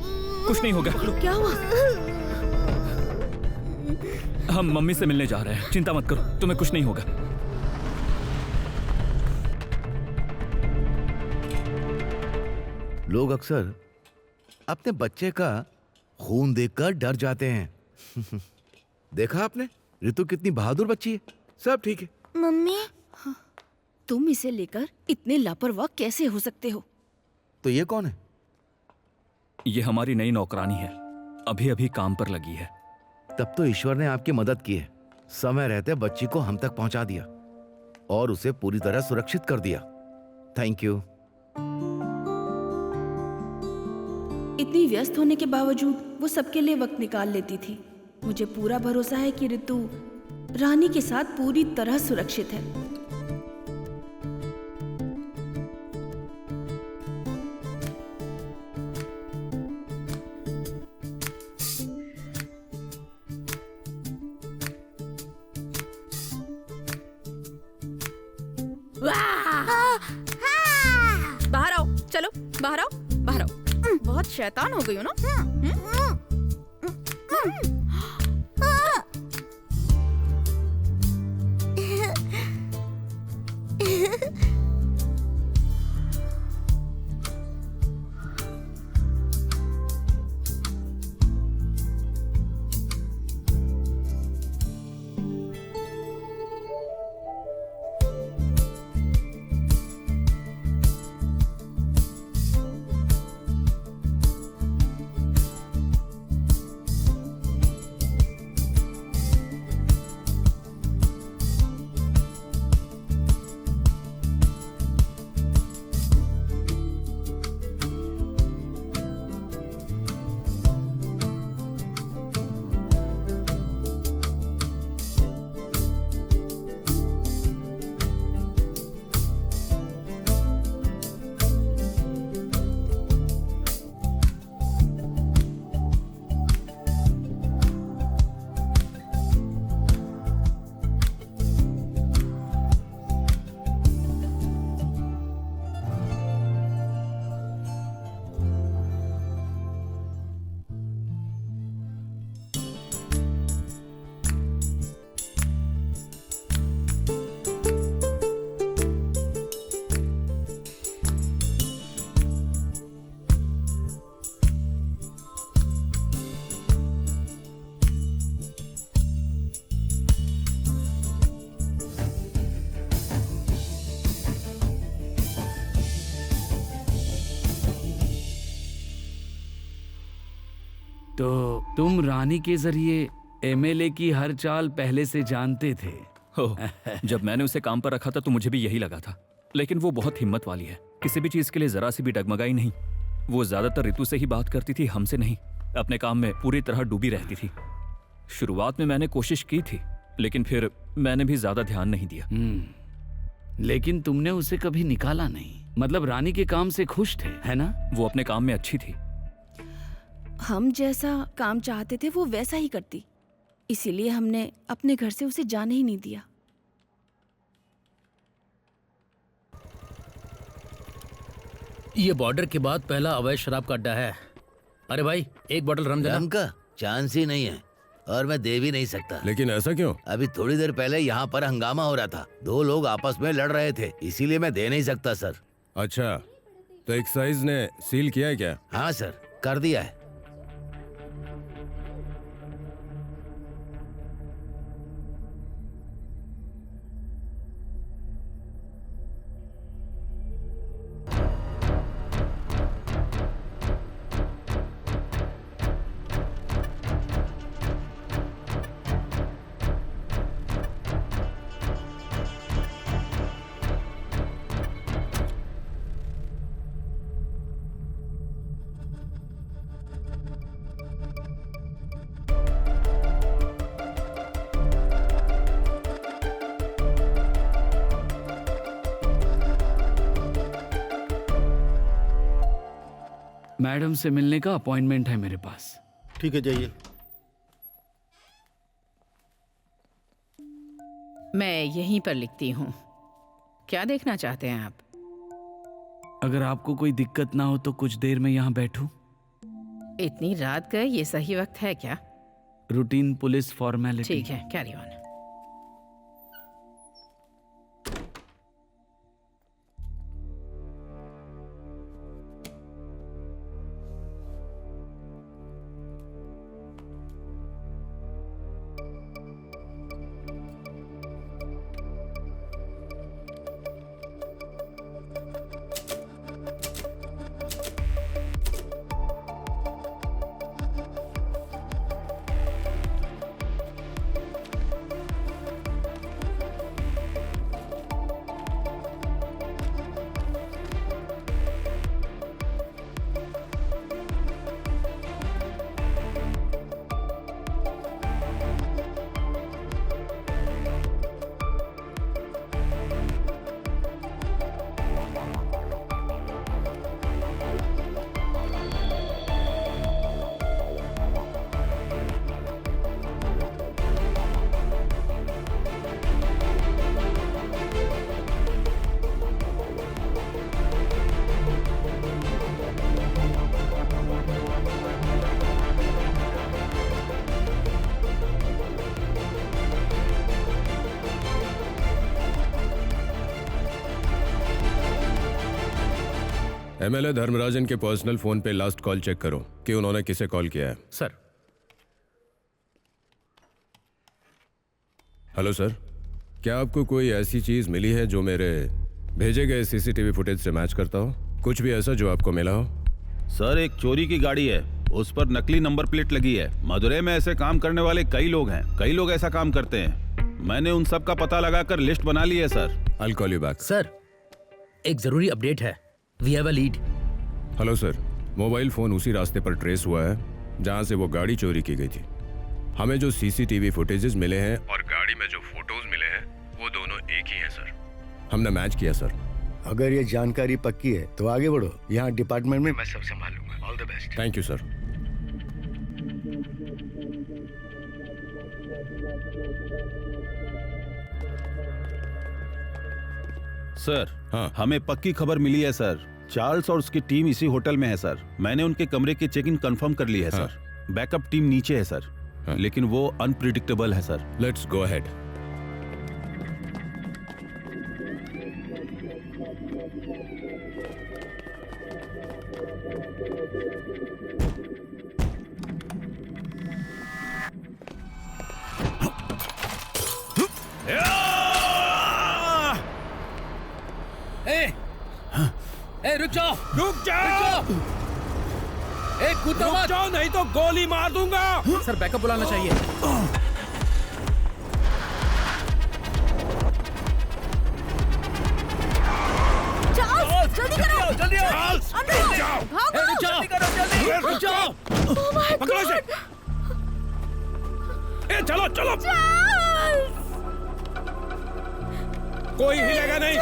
कुछ नहीं होगा। क्या हुआ? हम मम्मी से मिलने जा रहे हैं, चिंता मत करो, तुम्हें कुछ नहीं होगा। लोग अक्सर अपने बच्चे का खून देखकर डर जाते हैं। देखा आपने, ऋतु कितनी बहादुर बच्ची है। सब ठीक है। मम्मी, हाँ, तुम इसे लेकर इतने लापरवाह कैसे हो सकते हो? तो ये कौन है? ये हमारी नई नौकरानी है, अभी अभी काम पर लगी है। तब तो ईश्वर ने आपकी मदद की है। समय रहते बच्ची को हम तक पहुंचा दिया और उसे पूरी तरह सुरक्षित कर दिया। Thank you. इतनी व्यस्त होने के बावजूद वो सबके लिए वक्त निकाल लेती थी। मुझे पूरा भरोसा है कि ऋतु रानी के साथ पूरी तरह सुरक्षित है। बाहर आओ, चलो बाहर आओ, बाहर आओ। बहुत शैतान हो गई हो ना। तो तुम रानी के जरिए एमएलए की हर चाल पहले से जानते थे? ओह, जब मैंने उसे काम पर रखा था तो मुझे भी यही लगा था, लेकिन वो बहुत हिम्मत वाली है, किसी भी चीज के लिए जरा सी भी डगमगाई नहीं। वो ज्यादातर ऋतु से ही बात करती थी, हमसे नहीं। अपने काम में पूरी तरह डूबी रहती थी। शुरुआत में मैंने कोशिश की थी, लेकिन फिर मैंने भी ज्यादा ध्यान नहीं दिया। लेकिन तुमने उसे कभी निकाला नहीं, मतलब रानी के काम से खुश थे, है ना? वो अपने काम में अच्छी थी। हम जैसा काम चाहते थे वो वैसा ही करती, इसीलिए हमने अपने घर से उसे जाने ही नहीं दिया। ये बॉर्डर के बाद पहला अवैध शराब का अड्डा है। अरे भाई, एक बोतल रम देना। रम का चांस ही नहीं है और मैं दे भी नहीं सकता। लेकिन ऐसा क्यों? अभी थोड़ी देर पहले यहाँ पर हंगामा हो रहा था, 2 लोग आपस में लड़ रहे थे, इसीलिए मैं दे नहीं सकता सर। अच्छा, तो एक्साइज ने सील किया है क्या? हाँ सर, कर दिया है। मैडम से मिलने का अपॉइंटमेंट है मेरे पास। ठीक है, जाइए। मैं यहीं पर लिखती हूँ। क्या देखना चाहते हैं आप? अगर आपको कोई दिक्कत ना हो तो कुछ देर में यहाँ बैठूं? इतनी रात का ये सही वक्त है क्या? Routine police formality. ठीक है, कैरी ऑन। एमएलए धर्मराजन के पर्सनल फोन पे लास्ट कॉल चेक करो कि उन्होंने किसे कॉल किया है। सर। हेलो सर, क्या आपको कोई ऐसी चीज मिली है जो मेरे भेजे गए सीसीटीवी फुटेज से मैच करता हो? कुछ भी ऐसा जो आपको मिला हो? सर, एक चोरी की गाड़ी है, उस पर नकली नंबर प्लेट लगी है। मदुरई में ऐसे काम करने वाले कई लोग हैं, कई लोग ऐसा काम करते हैं। मैंने उन सब का पता लगाकर लिस्ट बना ली है sir. I'll call you back. Sir, एक जरूरी अपडेट है। We have a lead. Hello sir, mobile phone उसी रास्ते पर ट्रेस हुआ है जहां से वो गाड़ी चोरी की गई थी। हमें जो सीसीटीवी फुटेजेस मिले हैं और गाड़ी में जो फोटोज मिले हैं वो दोनों एक ही हैं सर। हमने मैच किया सर। अगर ये जानकारी पक्की है तो आगे बढ़ो, यहाँ डिपार्टमेंट में मैं सब संभालूंगा। All the best. Thank you sir. Sir, हाँ, हमें पक्की खबर मिली है सर। चार्ल्स और उसकी टीम इसी होटल में है सर। मैंने उनके कमरे की चेकिंग कंफर्म कर ली है हाँ। सर। बैकअप टीम नीचे है सर। हाँ। लेकिन वो अनप्रिडिक्टेबल है सर। Let's go ahead. रुक जाओ। रुक जाओ। एक कूदो मत। जाओ नहीं तो गोली मार दूंगा। सर बैकअप बुलाना चाहिए। चार्ल्स, जल्दी करो। जल्दी चार्ल्स, अंदर जाओ। भागो। रुक जाओ, रुक जाओ। Oh my पकड़ो इसे। God! ए चलो चलो। चार्ल्स! कोई हिलेगा नहीं।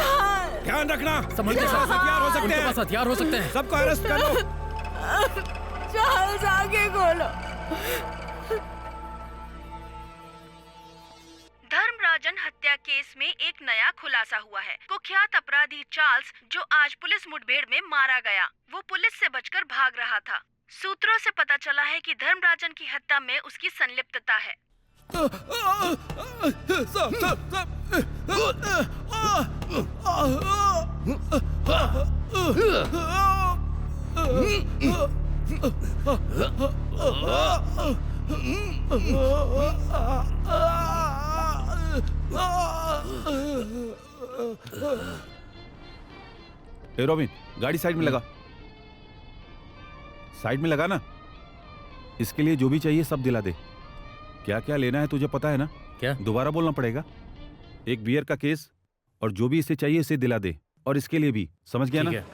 ध्यान रखना। संभल के इनके पास हथियार हो सकते उनके हैं। पास हथियार हो सकते हैं। सबको अरेस्ट कर लो। चार्ल्स आगे खोलो। धर्मराजन हत्या केस में एक नया खुलासा हुआ है। कुख्यात अपराधी चार्ल्स, जो आज पुलिस मुठभेड़ में मारा गया, वो पुलिस से बचकर भाग रहा था। सूत्रों से पता चला है कि धर्मराजन की हत्या में उसकी संलिप्तता है। ए रोबिन, गाड़ी साइड में लगा। साइड में लगा ना। इसके लिए जो भी चाहिए सब दिला दे। क्या क्या लेना है तुझे पता है ना? क्या? दोबारा बोलना पड़ेगा। एक बियर का केस और जो भी इसे चाहिए इसे दिला दे। और इसके लिए भी, समझ गया ना? ठीक है।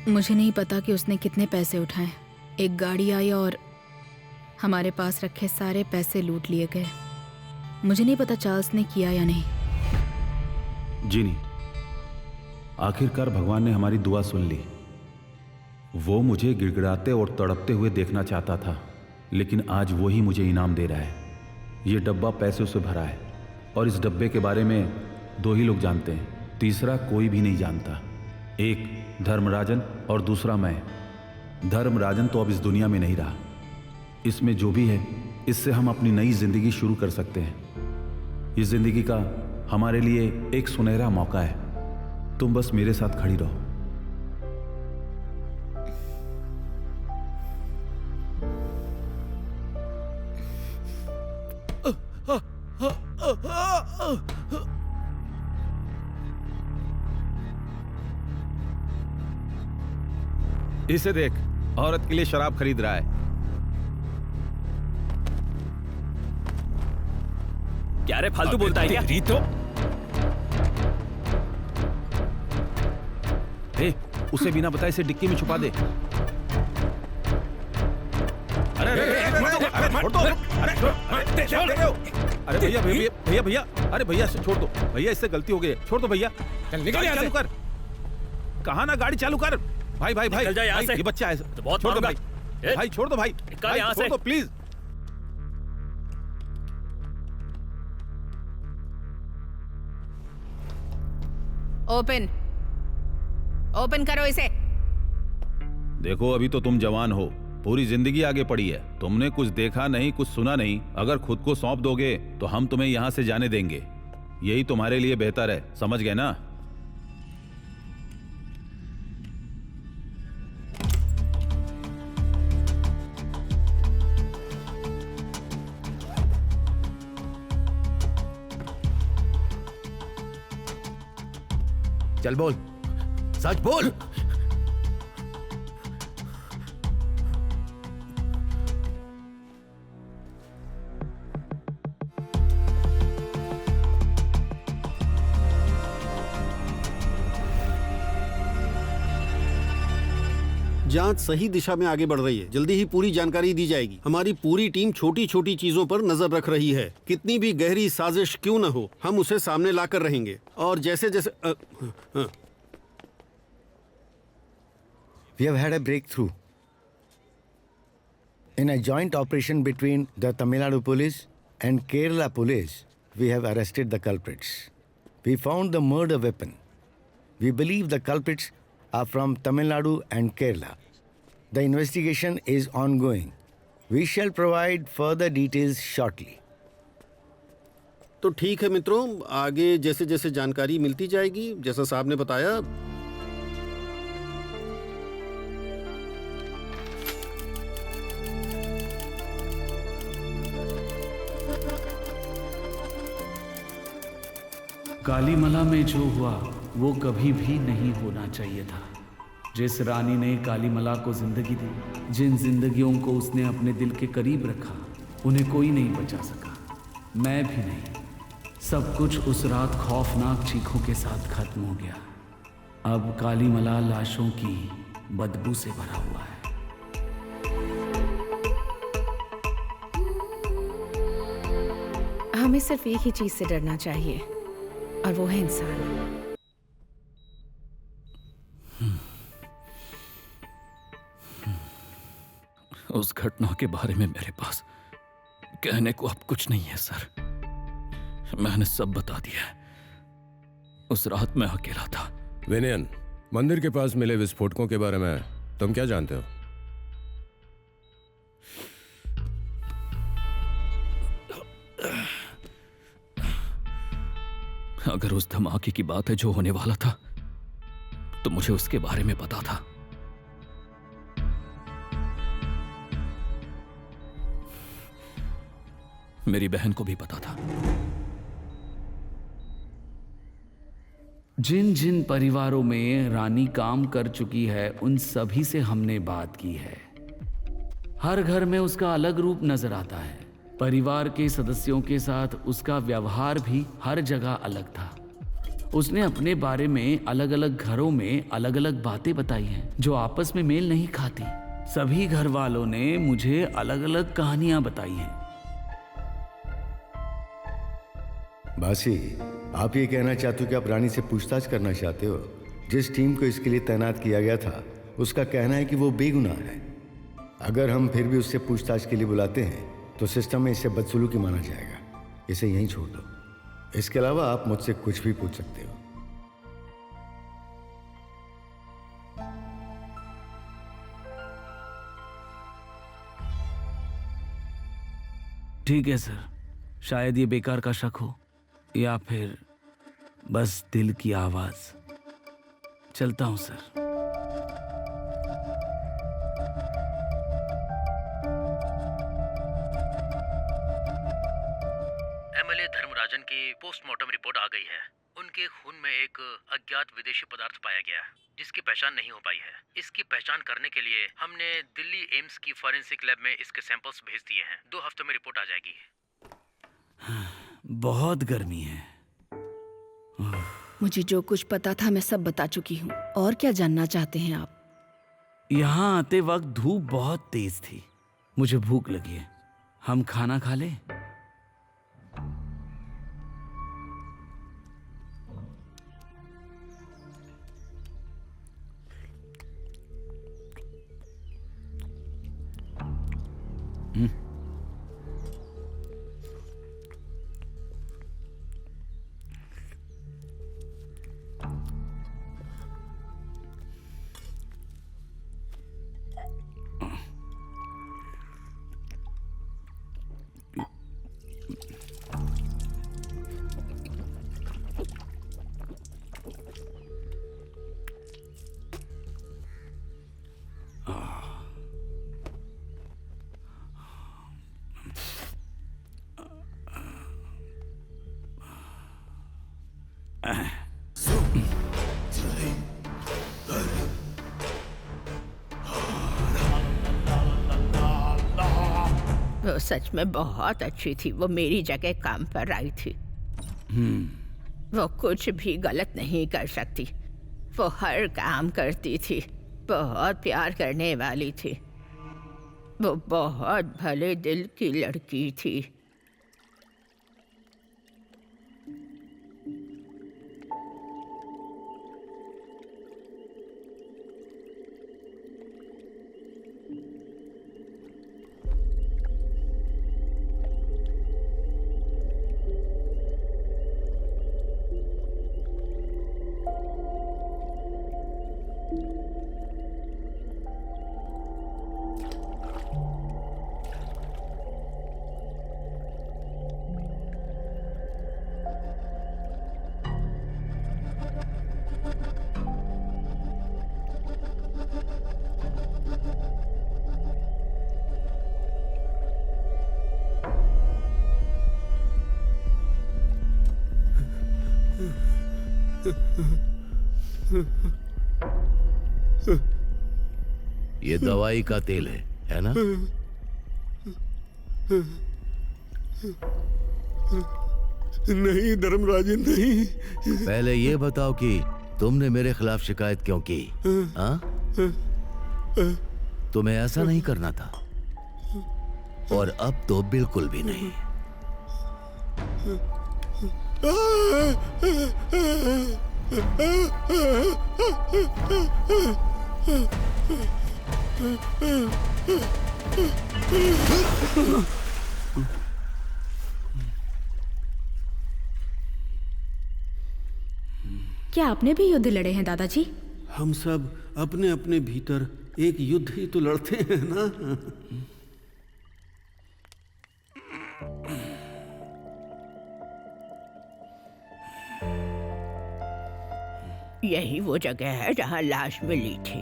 मुझे नहीं पता कि उसने कितने पैसे उठाए। एक गाड़ी आई और हमारे पास रखे सारे पैसे लूट लिए गए। मुझे नहीं पता चार्ल्स ने किया या नहीं। जी नहीं। आखिरकार भगवान ने हमारी दुआ सुन ली। वो मुझे गिड़गिड़ाते और तड़पते हुए देखना चाहता था, लेकिन आज वो ही मुझे इनाम दे रहा है। ये डब्बा पैसों से भरा है और इस डब्बे के बारे में 2 ही लोग जानते हैं, तीसरा कोई भी नहीं जानता। एक धर्मराजन और दूसरा मैं। धर्मराजन तो अब इस दुनिया में नहीं रहा। इसमें जो भी है, इससे हम अपनी नई जिंदगी शुरू कर सकते हैं। इस जिंदगी का हमारे लिए एक सुनहरा मौका है। तुम बस मेरे साथ खड़ी रहो। इसे देख, औरत के लिए शराब खरीद रहा है। क्या रे, फालतू बोलता है क्या? उसे बिना बताए इसे डिक्की में छुपा दे। अरे भैया भैया भैया, अरे भैया इसे छोड़ दो। भैया इससे गलती हो गई है, छोड़ दो भैया। निकल यहाँ चालू से। कर। कहा ना गाड़ी चालू कर। भाई भाई भाई, निकल जा यहाँ भाई, से। ये बच्चा है तो बहुत छोड़ दो मारूंगा। भाई। भाई छोड़ दो भाई, निकल यहाँ छोड़ से। दो प्लीज। ओपन करो इसे। देखो अभी तो तुम जवान हो, पूरी जिंदगी आगे पड़ी है। तुमने कुछ देखा नहीं, कुछ सुना नहीं। अगर खुद को सौंप दोगे तो हम तुम्हें यहाँ से जाने देंगे। यही तुम्हारे लिए बेहतर है, समझ गए ना? चल बोल, सच बोल। जांच सही दिशा में आगे बढ़ रही है। जल्दी ही पूरी जानकारी दी जाएगी। हमारी पूरी टीम छोटी छोटी चीजों पर नजर रख रही है। कितनी भी गहरी साजिश क्यों न हो, हम उसे सामने लाकर रहेंगे। और जैसे जैसे We have had a breakthrough. In a joint operation between the Tamil Nadu police and Kerala police, we have arrested the culprits. We found the murder weapon. We believe the culprits are from Tamil Nadu and Kerala. The investigation is ongoing. We shall provide further details shortly. तो ठीक है मित्रों, आगे जैसे जैसे जानकारी मिलती जाएगी, जैसा साहब ने बताया। कालीमला में जो हुआ वो कभी भी नहीं होना चाहिए था। जिस रानी ने कालीमला को जिंदगी दी, जिन जिंदगियों को उसने अपने दिल के करीब रखा, उन्हें कोई नहीं बचा सका, मैं भी नहीं। सब कुछ उस रात खौफनाक चीखों के साथ खत्म हो गया। अब कालीमला लाशों की बदबू से भरा हुआ है। हमें सिर्फ एक ही चीज से डरना चाहिए और वो है इंसान। उस घटना के बारे में मेरे पास कहने को अब कुछ नहीं है सर। मैंने सब बता दिया है। उस रात मैं अकेला था। विनयन, मंदिर के पास मिले विस्फोटकों के बारे में तुम क्या जानते हो? अगर उस धमाके की बात है जो होने वाला था, तो मुझे उसके बारे में पता था। मेरी बहन को भी पता था। जिन जिन परिवारों में रानी काम कर चुकी है, उन सभी से हमने बात की है। हर घर में उसका अलग रूप नजर आता है। परिवार के सदस्यों के साथ उसका व्यवहार भी हर जगह अलग था। उसने अपने बारे में अलग अलग घरों में अलग अलग बातें बताई हैं, जो आपस में मेल नहीं खाती। सभी घर वालों ने मुझे अलग अलग कहानियां बताई हैं। बासी, आप ये कहना चाहते हो कि आप रानी से पूछताछ करना चाहते हो? जिस टीम को इसके लिए तैनात किया गया था, उसका कहना है कि वो बेगुनाह है। अगर हम फिर भी उससे पूछताछ के लिए बुलाते हैं तो सिस्टम में इसे बदसलूकी माना जाएगा। इसे यहीं छोड़ दो। इसके अलावा आप मुझसे कुछ भी पूछ सकते हो। ठीक है सर, शायद ये बेकार का शक हो या फिर बस दिल की आवाज। चलता हूं सर। एमएलए धर्मराजन की पोस्टमार्टम रिपोर्ट आ गई है। उनके खून में एक अज्ञात विदेशी पदार्थ पाया गया है, जिसकी पहचान नहीं हो पाई है। इसकी पहचान करने के लिए हमने दिल्ली एम्स की फॉरेंसिक लैब में इसके सैंपल्स भेज दिए हैं। 2 हफ्तों में रिपोर्ट आ जाएगी। बहुत गर्मी है। मुझे जो कुछ पता था मैं सब बता चुकी हूँ। और क्या जानना चाहते हैं आप? यहाँ आते वक्त धूप बहुत तेज थी। मुझे भूख लगी है। हम खाना खा लें? वो सच में बहुत अच्छी थी। वो मेरी जगह काम पर आई थी। वो कुछ भी गलत नहीं कर सकती। वो हर काम करती थी। बहुत प्यार करने वाली थी। वो बहुत भले दिल की लड़की थी। ये दवाई का तेल है ना? नहीं धर्मराजन, नहीं। पहले ये बताओ कि तुमने मेरे खिलाफ शिकायत क्यों की? हाँ? तुम्हें ऐसा नहीं करना था, और अब तो बिल्कुल भी नहीं। क्या आपने भी युद्ध लड़े हैं दादाजी? हम सब अपने अपने भीतर एक युद्ध ही तो लड़ते हैं ना। यही वो जगह है जहाँ लाश मिली थी।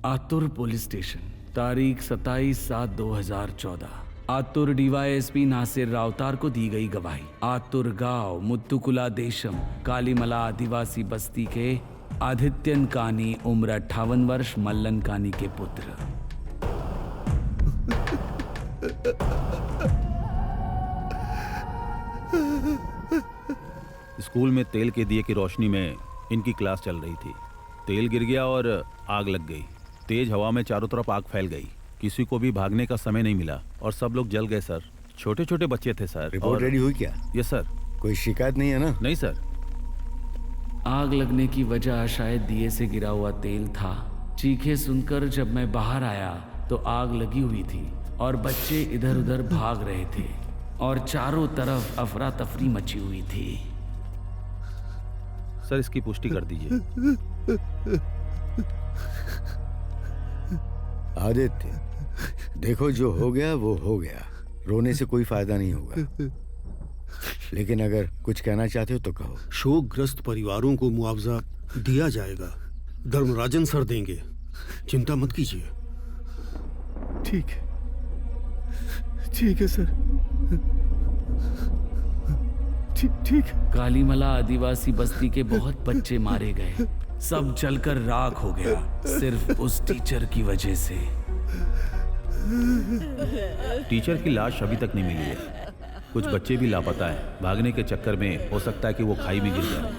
आतुर पुलिस स्टेशन, तारीख 27/7/2014। आतुर डीवाईएसपी नासिर रावतार को दी गई गवाही। आतुर गांव मुत्तुकुला देशम कालीमला आदिवासी बस्ती के आदित्यन कानी उम्र 58 वर्ष मल्लन कानी के पुत्र। स्कूल में तेल के दिए की रोशनी में इनकी क्लास चल रही थी। तेल गिर गया और आग लग गई। तेज हवा में चारों तरफ आग फैल गई। किसी को भी भागने का समय नहीं मिला और सब लोग जल गए सर। छोटे छोटे बच्चे थे सर। रिपोर्ट रेडी हुई क्या? Yes sir. कोई शिकायत नहीं है ना? नहीं सर। आग लगने की वजह शायद दिए से गिरा हुआ तेल था। चीखें सुनकर जब मैं बाहर आया तो आग लगी हुई थी और बच्चे इधर उधर भाग रहे थे और चारों तरफ अफरा तफरी मची हुई थी। सर इसकी पुष्टि कर दीजिए। आदित्य, देखो जो हो गया वो हो गया। रोने से कोई फायदा नहीं होगा, लेकिन अगर कुछ कहना चाहते हो तो कहो। शोकग्रस्त परिवारों को मुआवजा दिया जाएगा। धर्मराजन सर देंगे, चिंता मत कीजिए। ठीक है, ठीक है सर, ठीक। कालीमला आदिवासी बस्ती के बहुत बच्चे मारे गए। सब जलकर राख हो गया, सिर्फ उस टीचर की वजह से। टीचर की लाश अभी तक नहीं मिली है। कुछ बच्चे भी लापता हैं। भागने के चक्कर में हो सकता है कि वो खाई में गिर जाए।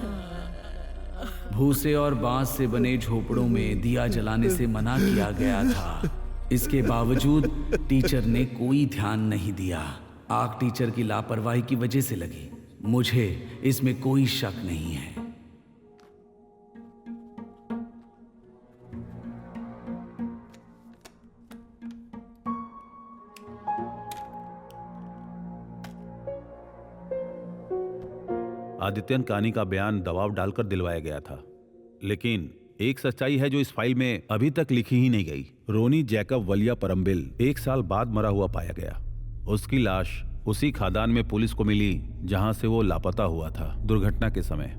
भूसे और बांस से बने झोपड़ों में दिया जलाने से मना किया गया था। इसके बावजूद टीचर ने कोई ध्यान नहीं दिया। आग टीचर की लापरवाही की वजह से लगी। मुझे इसमें कोई शक नहीं है। आदित्यन कानी का बयान दबाव डालकर दिलवाया गया था, लेकिन एक सच्चाई है जो इस फाइल में अभी तक लिखी ही नहीं गई। रोनी जैकब वलिया परम्बिल 1 साल बाद मरा हुआ पाया गया। उसकी लाश उसी खादान में पुलिस को मिली जहां से वो लापता हुआ था दुर्घटना के समय।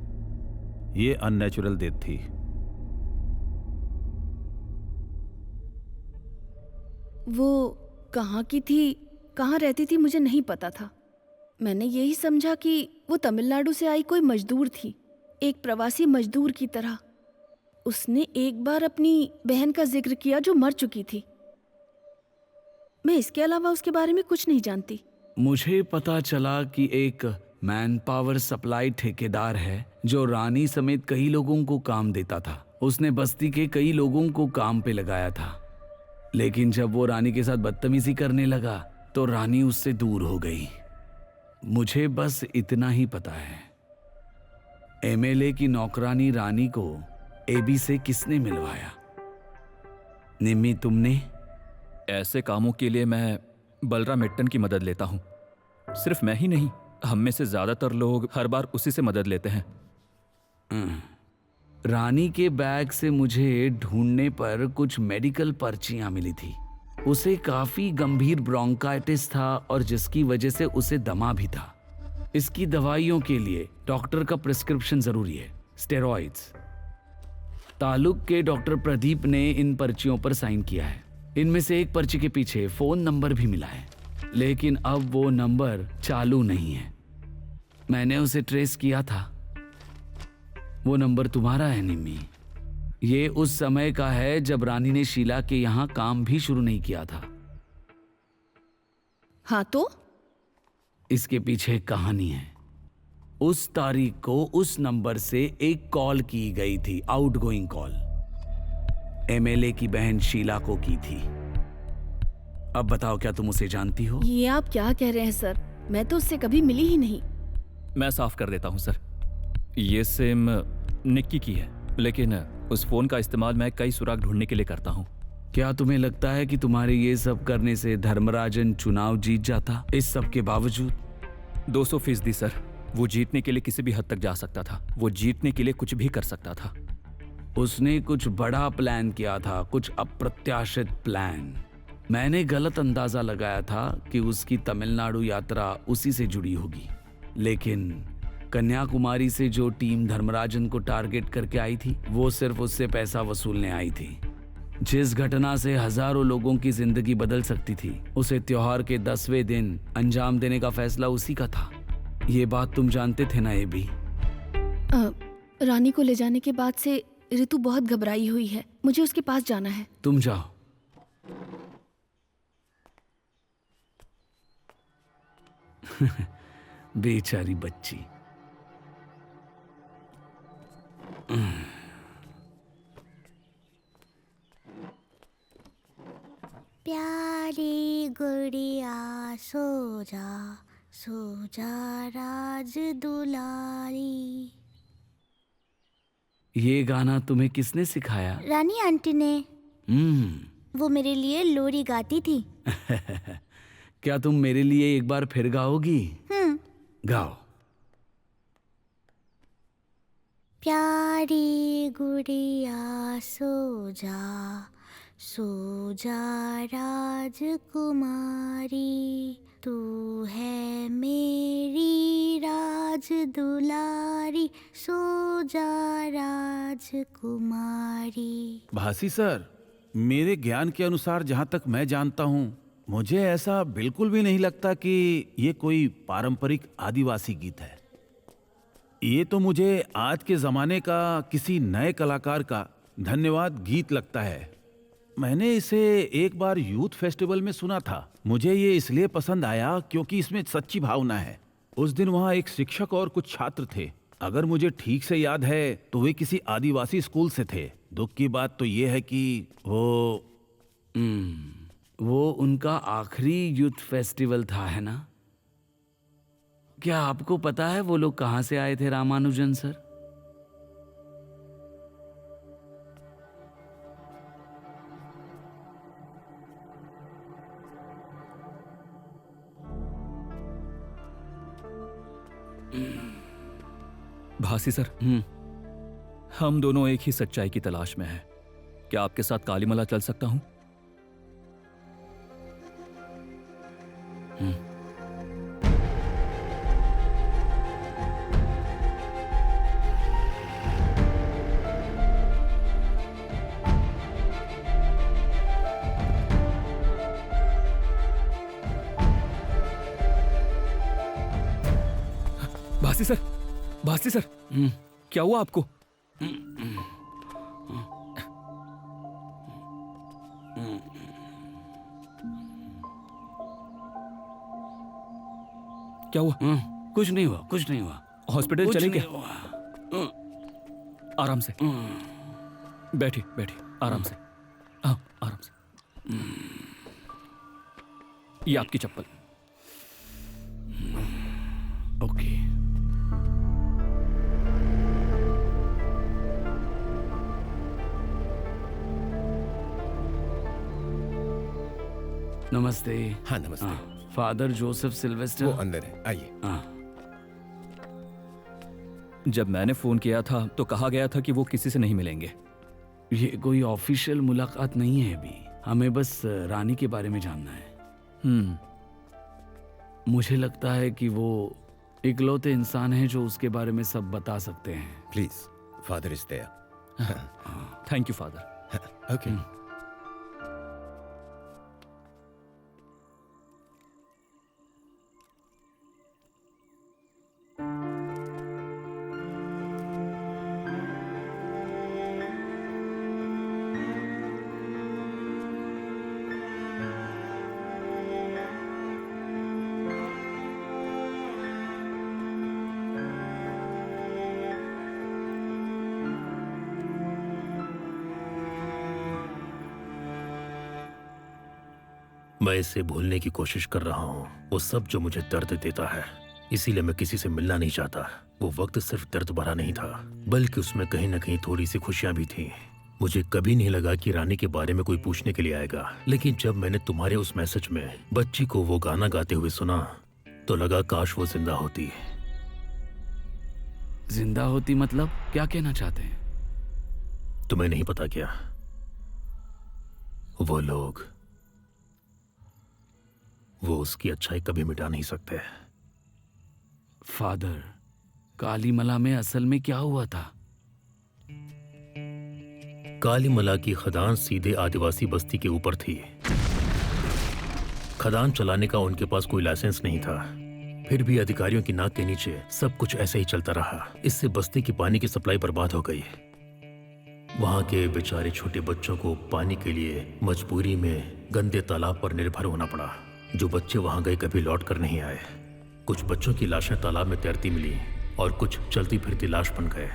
ये अननेचुरल डेथ थी। वो कहाँ की थी, कहाँ रहती थी, मुझे नहीं पता था। मैंने यही समझा कि वो तमिलनाडु से आई कोई मजदूर थी, एक प्रवासी मजदूर की तरह। उसने एक बार अपनी बहन का जिक्र किया जो मर चुकी थी। मैं इसके अलावा उसके बारे में कुछ नहीं जानती। मुझे पता चला कि एक मैन पावर सप्लाई ठेकेदार है जो रानी समेत कई लोगों को काम देता था। उसने बस्ती के कई लोगों को काम पे लगाया था, लेकिन जब वो रानी के साथ बदतमीजी करने लगा तो रानी उससे दूर हो गई। मुझे बस इतना ही पता है। एमएलए की नौकरानी रानी को एबी से किसने मिलवाया? निम्मी, तुमने? ऐसे कामों के लिए मैं बलराम मेट्टन की मदद लेता हूँ। सिर्फ मैं ही नहीं, हम में से ज्यादातर लोग हर बार उसी से मदद लेते हैं। रानी के बैग से मुझे ढूंढने पर कुछ मेडिकल पर्चियां मिली थी। उसे काफी गंभीर ब्रोंकाइटिस था और जिसकी वजह से उसे दमा भी था। इसकी दवाइयों के लिए डॉक्टर का प्रिस्क्रिप्शन जरूरी है, स्टेरॉइड्स। तालुक के डॉक्टर प्रदीप ने इन पर्चियों पर साइन किया है। इनमें से एक पर्ची के पीछे फोन नंबर भी मिला है, लेकिन अब वो नंबर चालू नहीं है। मैंने उसे ट्रेस किया था। वो नंबर तुम्हारा है निम्मी। ये उस समय का है जब रानी ने शीला के यहाँ काम भी शुरू नहीं किया था। हाँ तो इसके पीछे एक कहानी है। उस तारीख को उस नंबर से एक कॉल की गई थी, आउटगोइंग कॉल। एमएलए की बहन शीला को की थी। अब बताओ, क्या तुम उसे जानती हो? ये आप क्या कह रहे हैं सर? मैं तो उससे कभी मिली ही नहीं। मैं साफ कर देता हूँ सर, ये सिम निक्की की है, लेकिन उस फोन का इस्तेमाल मैं कई सुराग ढूंढने के लिए करता हूँ। क्या तुम्हें लगता है कि तुम्हारे ये सब करने से धर्मराजन चुनाव जीत जाता? इस सब के बावजूद 200% सर। वो जीतने के लिए किसी भी हद तक जा सकता था। वो जीतने के लिए कुछ भी कर सकता था। उसने कुछ बड़ा प्लान किया था, कुछ अप्रत्याशित प्लान। मैंने गलत अंदाजा लगाया था कि उसकी तमिलनाडु यात्रा उसी से जुड़ी होगी, लेकिन कन्याकुमारी से जो टीम धर्मराजन को टारगेट करके आई थी, वो सिर्फ उससे पैसा वसूलने आई थी। जिस घटना से हजारों लोगों की जिंदगी बदल सकती थी, उसे त्योहार के 10वें दिन अंजाम देने का फैसला उसी का था। ये बात तुम जानते थे ना एबी? रानी को ले जाने के बाद से ऋतु बहुत घबराई हुई है। मुझे उसके पास जाना है। तुम जाओ। बेचारी बच्ची। प्यारी गुड़िया सो जा राज दुलारी। ये गाना तुम्हें किसने सिखाया? रानी आंटी ने। वो मेरे लिए लोरी गाती थी। क्या तुम मेरे लिए एक बार फिर गाओगी? गाओ। प्यारी गुड़िया सो जा राजकुमारी, तू है मेरी राज दुलारी, सो जा राजकुमारी। भासी सर, मेरे ज्ञान के अनुसार जहां तक मैं जानता हूं, मुझे ऐसा बिल्कुल भी नहीं लगता कि ये कोई पारंपरिक आदिवासी गीत है। ये तो मुझे आज के जमाने का किसी नए कलाकार का धन्यवाद गीत लगता है। मैंने इसे एक बार यूथ फेस्टिवल में सुना था। मुझे ये इसलिए पसंद आया क्योंकि इसमें सच्ची भावना है। उस दिन वहाँ एक शिक्षक और कुछ छात्र थे। अगर मुझे ठीक से याद है तो वे किसी आदिवासी स्कूल से थे। दुख की बात तो ये है कि वो उनका आखिरी यूथ फेस्टिवल था, है ना? क्या आपको पता है वो लोग कहाँ से आए थे, रामानुजन सर? भासी सर, हम दोनों एक ही सच्चाई की तलाश में हैं। क्या आपके साथ कालीमला चल सकता हूं? भासी सर, क्या हुआ आपको? क्या हुआ? कुछ नहीं हुआ, कुछ नहीं हुआ। हॉस्पिटल चले क्या? आराम से बैठिए, आराम से। आओ, आराम से। ये आपकी चप्पल। ओके। नमस्ते। हाँ नमस्ते। Father Joseph Sylvester. वो अंदर है, आइए। जब मैंने फोन किया था तो कहा गया था कि वो किसी से नहीं मिलेंगे। ये कोई ऑफिशियल मुलाकात नहीं है अभी। हमें बस रानी के बारे में जानना है। मुझे लगता है कि वो इकलौते इंसान हैं जो उसके बारे में सब बता सकते हैं। Please, father is there. Thank you father. Okay. मैं इसे भूलने की कोशिश कर रहा हूँ, वो सब जो मुझे दर्द देता है। इसीलिए मैं किसी से मिलना नहीं चाहता। वो वक्त सिर्फ दर्द भरा नहीं था, बल्कि उसमें कहीं न कहीं थोड़ी सी खुशियां भी थी। मुझे कभी नहीं लगा कि रानी के बारे में कोई पूछने के लिए आएगा, लेकिन जब मैंने तुम्हारे उस मैसेज में बच्ची को वो गाना गाते हुए सुना तो लगा काश वो जिंदा होती। जिंदा होती मतलब क्या कहना चाहते हैं? तुम्हें नहीं पता क्या? वो लोग, वो उसकी अच्छाई कभी मिटा नहीं सकते। फादर, कालीमला में असल में क्या हुआ था? कालीमला की खदान सीधे आदिवासी बस्ती के ऊपर थी। खदान चलाने का उनके पास कोई लाइसेंस नहीं था, फिर भी अधिकारियों की नाक के नीचे सब कुछ ऐसे ही चलता रहा। इससे बस्ती की पानी की सप्लाई बर्बाद हो गई। वहां के बेचारे छोटे बच्चों को पानी के लिए मजबूरी में गंदे तालाब पर निर्भर होना पड़ा। जो बच्चे वहां गए कभी लौट कर नहीं आए। कुछ बच्चों की लाशें तालाब में तैरती मिली और कुछ चलती फिरती लाश बन गए।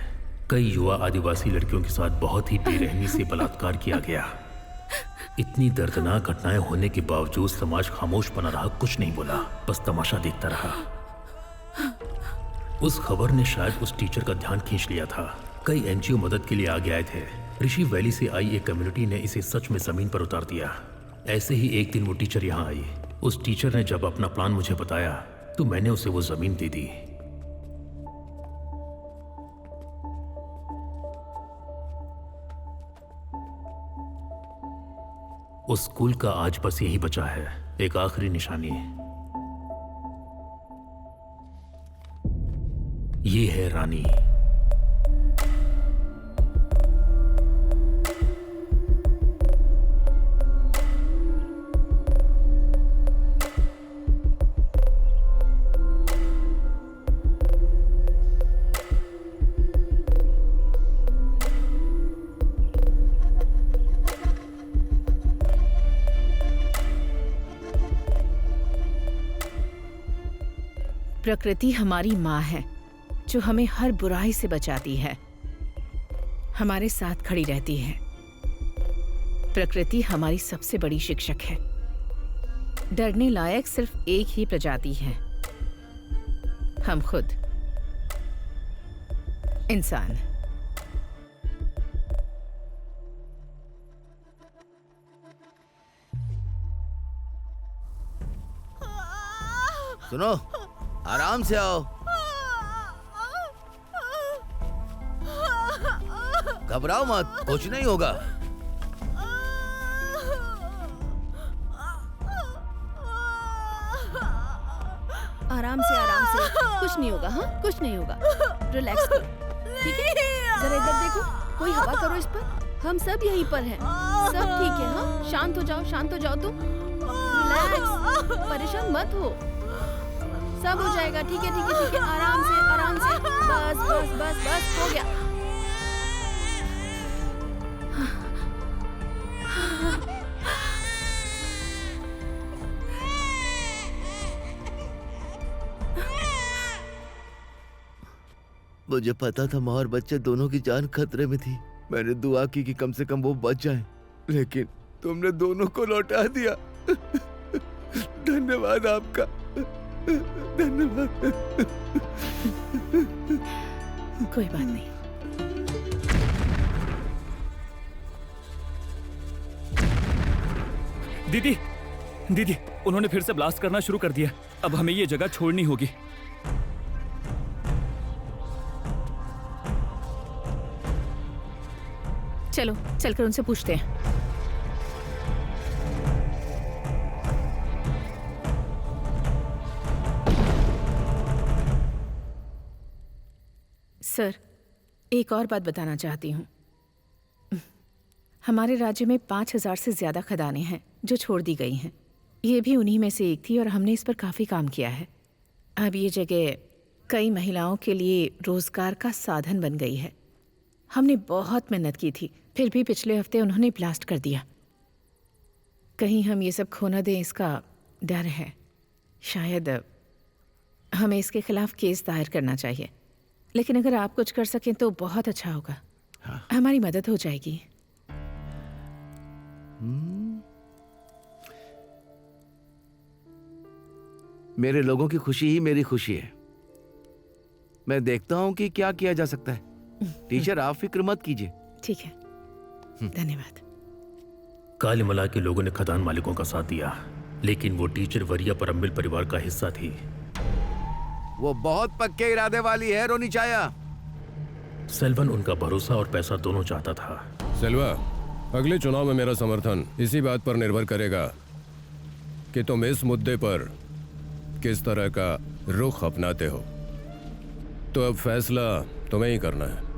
कई युवा आदिवासी लड़कियों के साथ बहुत ही बेरहमी से बलात्कार किया गया। इतनी दर्दनाक घटनाएं होने के बावजूद समाज खामोश बना रहा, कुछ नहीं बोला, बस तमाशा देखता रहा। उस खबर ने शायद उस टीचर का ध्यान खींच लिया था। कई एनजीओ मदद के लिए आगे आए थे। ऋषि वैली से आई एक कम्युनिटी ने इसे सच में जमीन पर उतार दिया। ऐसे ही एक दिन वो टीचर यहाँ आई। उस टीचर ने जब अपना प्लान मुझे बताया तो मैंने उसे वो जमीन दे दी। उस स्कूल का आज बस यही बचा है, एक आखिरी निशानी। ये है रानी। प्रकृति हमारी माँ है जो हमें हर बुराई से बचाती है, हमारे साथ खड़ी रहती है। प्रकृति हमारी सबसे बड़ी शिक्षक है। डरने लायक सिर्फ एक ही प्रजाति है, हम खुद, इंसान। सुनो, आराम से आओ। घबराओ मत, कुछ नहीं होगा। आराम से कुछ नहीं होगा। हाँ, कुछ नहीं होगा। रिलैक्स करो, ठीक है? जरा इधर देखो, कोई हवा करो इस पर। हम सब यहीं पर हैं, सब ठीक है। हाँ, शांत हो जाओ तुम। रिलैक्स, परेशान मत हो, सब हो जाएगा। ठीक है, आराम से। बस हो गया। मुझे पता था माँ और बच्चे दोनों की जान खतरे में थी। मैंने दुआ की कि कम से कम वो बच जाएं, लेकिन तुमने दोनों को लौटा दिया। धन्यवाद आपका, धन्यवाद। कोई बात नहीं। दीदी, उन्होंने फिर से ब्लास्ट करना शुरू कर दिया। अब हमें ये जगह छोड़नी होगी। चलो, चलकर उनसे पूछते हैं। सर, एक और बात बताना चाहती हूँ। हमारे राज्य में 5000 से ज्यादा खदानें हैं जो छोड़ दी गई हैं। ये भी उन्हीं में से एक थी और हमने इस पर काफ़ी काम किया है। अब ये जगह कई महिलाओं के लिए रोजगार का साधन बन गई है। हमने बहुत मेहनत की थी, फिर भी पिछले हफ्ते उन्होंने ब्लास्ट कर दिया। कहीं हम ये सब खो न दें, इसका डर है। शायद हमें इसके खिलाफ केस दायर करना चाहिए, लेकिन अगर आप कुछ कर सकें तो बहुत अच्छा होगा। हाँ। हमारी मदद हो जाएगी। मेरे लोगों की खुशी ही मेरी खुशी है। मैं देखता हूँ कि क्या किया जा सकता है। टीचर, आप फिक्र मत कीजिए। ठीक है, धन्यवाद। कालीमला के लोगों ने खदान मालिकों का साथ दिया, लेकिन वो टीचर वरिया परम्बिल परिवार का हिस्सा थी। वो बहुत पक्के इरादे वाली है रोनी चाया। सेल्वन उनका भरोसा और पैसा दोनों चाहता था। सेल्वा, अगले चुनाव में मेरा समर्थन इसी बात पर निर्भर करेगा कि तुम इस मुद्दे पर किस तरह का रुख अपनाते हो। तो अब फैसला तुम्हें ही करना है।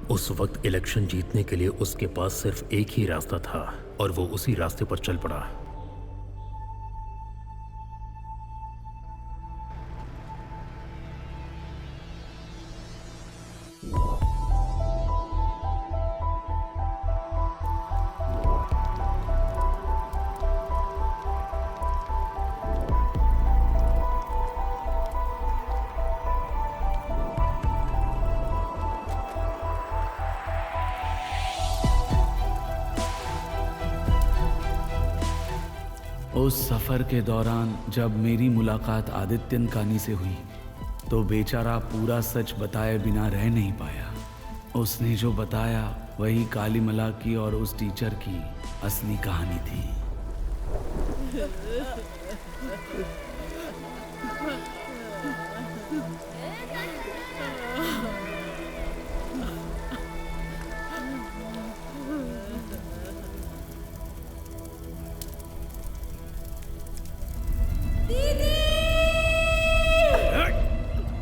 उस वक्त इलेक्शन जीतने के लिए उसके पास सिर्फ एक ही रास्ता था और वो उसी रास्ते पर चल पड़ा। उस सफर के दौरान जब मेरी मुलाकात आदित्यन कानी से हुई तो बेचारा पूरा सच बताए बिना रह नहीं पाया। उसने जो बताया वही कालीमला की और उस टीचर की असली कहानी थी।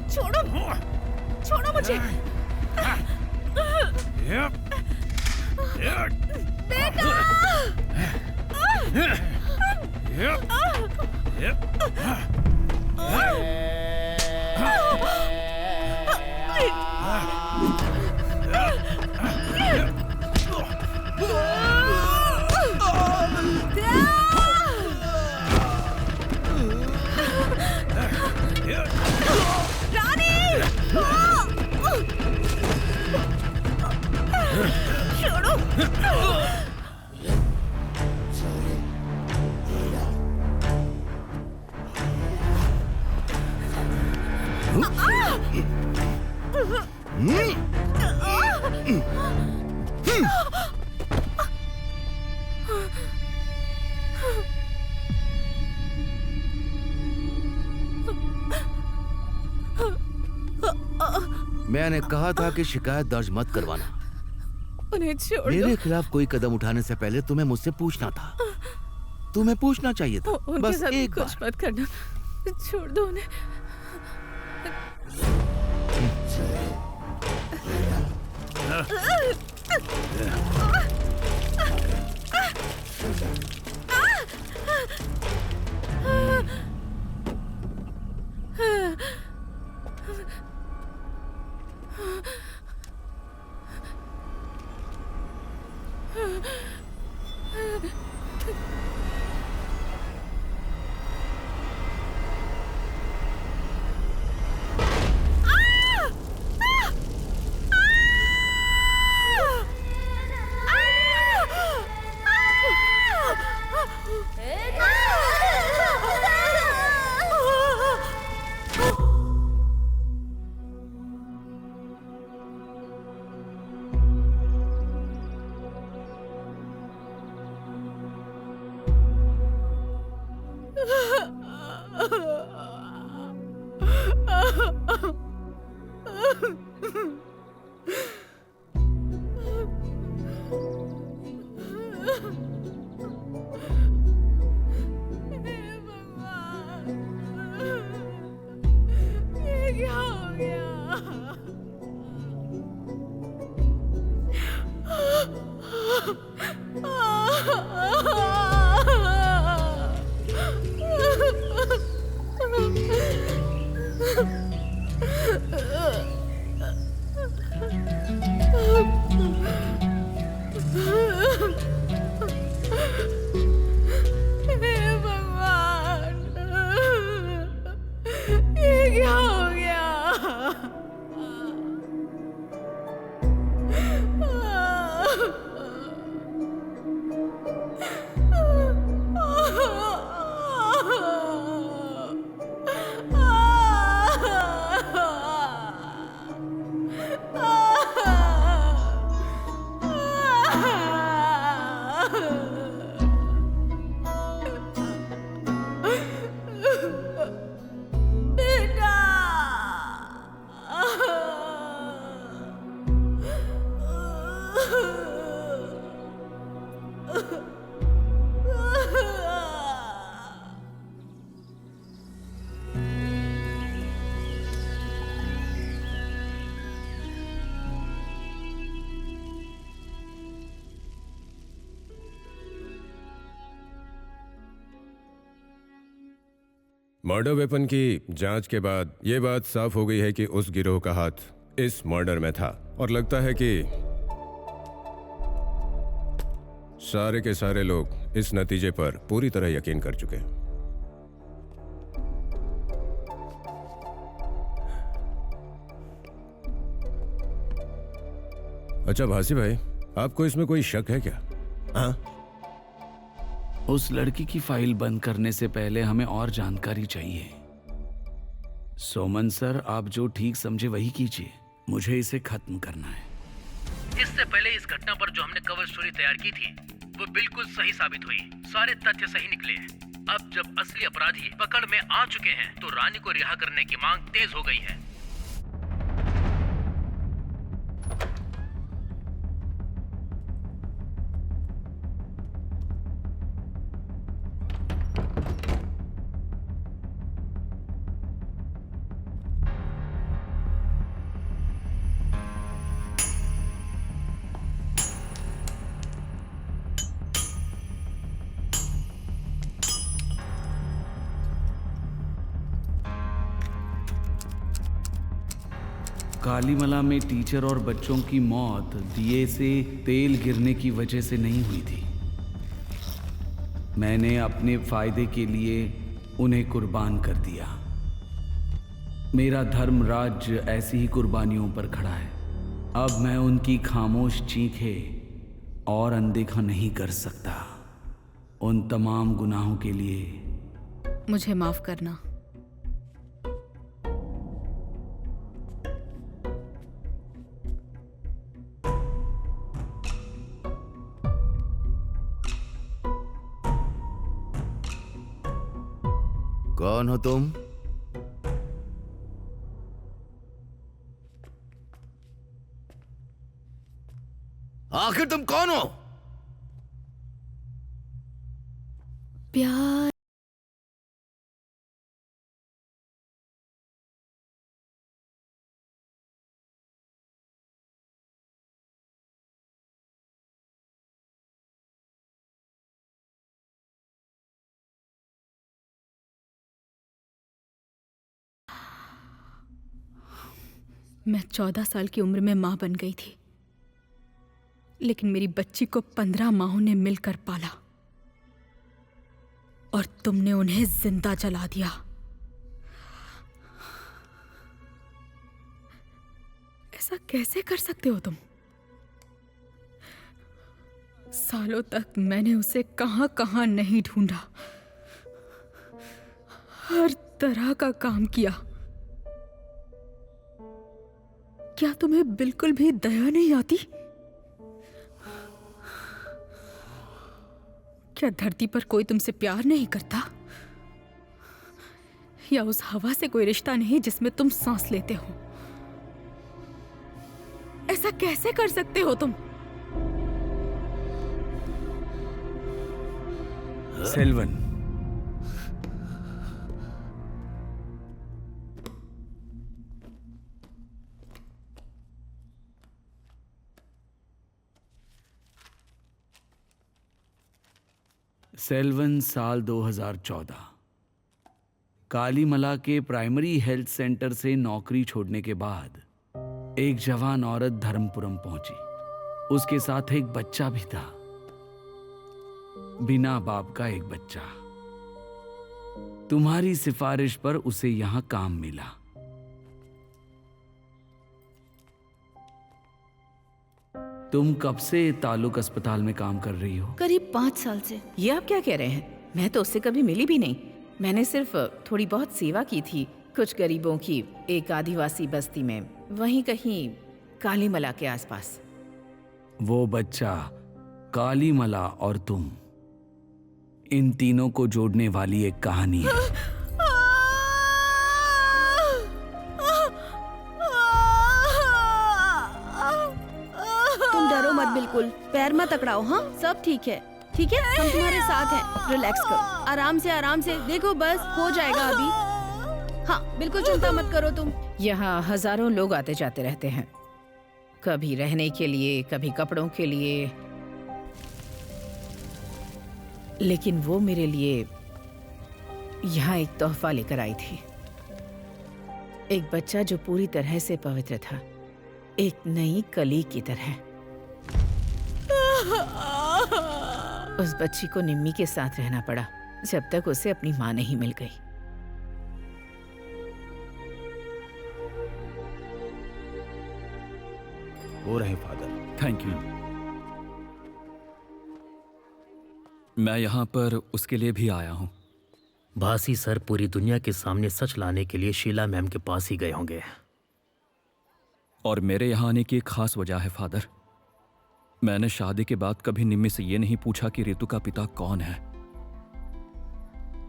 छोड़ो, छोड़ो मुझे। मैंने कहा था कि शिकायत दर्ज मत करवाना। उन्हें छोड़ दो। मेरे खिलाफ कोई कदम उठाने से पहले तुम्हें मुझसे पूछना था। तुम्हें पूछना चाहिए था। उनके बस साथ एक कुछ मत करना, छोड़ दो उन्हें। मर्डर वेपन की जांच के बाद ये बात साफ हो गई है कि उस गिरोह का हाथ इस मर्डर में था और लगता है कि सारे के सारे लोग इस नतीजे पर पूरी तरह यकीन कर चुके हैं। अच्छा भासी भाई, आपको इसमें कोई शक है क्या? हाँ? उस लड़की की फाइल बंद करने से पहले हमें और जानकारी चाहिए। सोमन सर, आप जो ठीक समझे वही कीजिए, मुझे इसे खत्म करना है। इससे पहले इस घटना पर जो हमने कवर स्टोरी तैयार की थी वो बिल्कुल सही साबित हुई। सारे तथ्य सही निकले। अब जब असली अपराधी पकड़ में आ चुके हैं तो रानी को रिहा करने की मांग तेज हो गई है। कालीमला में टीचर और बच्चों की मौत दिए से तेल गिरने की वजह से नहीं हुई थी। मैंने अपने फायदे के लिए उन्हें कुर्बान कर दिया। मेरा धर्म राज्य ऐसी ही कुर्बानियों पर खड़ा है। अब मैं उनकी खामोश चीखें और अनदेखा नहीं कर सकता। उन तमाम गुनाहों के लिए मुझे माफ करना। कौन हो तुम? आखिर तुम कौन हो? प्यार। मैं 14 साल की उम्र में मां बन गई थी, लेकिन मेरी बच्ची को 15 माहों ने मिलकर पाला और तुमने उन्हें जिंदा जला दिया। ऐसा कैसे कर सकते हो तुम? सालों तक मैंने उसे कहां कहां नहीं ढूंढा, हर तरह का काम किया। क्या तुम्हें बिल्कुल भी दया नहीं आती? क्या धरती पर कोई तुमसे प्यार नहीं करता? या उस हवा से कोई रिश्ता नहीं जिसमें तुम सांस लेते हो? ऐसा कैसे कर सकते हो तुम? सेल्वन, सेल्वन साल 2014 कालीमला के प्राइमरी हेल्थ सेंटर से नौकरी छोड़ने के बाद एक जवान औरत धर्मपुरम पहुंची। उसके साथ एक बच्चा भी था, बिना बाप का एक बच्चा। तुम्हारी सिफारिश पर उसे यहां काम मिला। तुम कब से तालुक अस्पताल में काम कर रही हो? करीब 5 साल से। ये आप क्या कह रहे हैं? मैं तो उससे कभी मिली भी नहीं। मैंने सिर्फ थोड़ी बहुत सेवा की थी, कुछ गरीबों की, एक आदिवासी बस्ती में, वहीं कहीं कालीमला के आसपास। वो बच्चा, कालीमला और तुम, इन तीनों को जोड़ने वाली एक कहानी है। तुम डरो मत, बिल्कुल पैर मत अकड़ाओ। हाँ, सब ठीक है, ठीक है? हम तुम्हारे साथ हैं। रिलैक्स करो, आराम से देखो, बस हो जाएगा अभी। हाँ, बिल्कुल चिंता मत करो तुम। यहाँ हजारों लोग आते जाते रहते हैं, कभी रहने के लिए, कभी कपड़ों के लिए, लेकिन वो मेरे लिए यहाँ एक तोहफा लेकर आई थी। एक बच्चा जो पूरी तरह से पवित्र था, एक नई कली की तरह। उस बच्ची को निम्मी के साथ रहना पड़ा जब तक उसे अपनी माँ नहीं मिल गई। हो रहे फादर। Thank you. मैं यहाँ पर उसके लिए भी आया हूँ। भासी सर पूरी दुनिया के सामने सच लाने के लिए शीला मैम के पास ही गए होंगे। और मेरे यहाँ आने की एक खास वजह है फादर। मैंने शादी के बाद कभी निम्मी से ये नहीं पूछा कि रितु का पिता कौन है।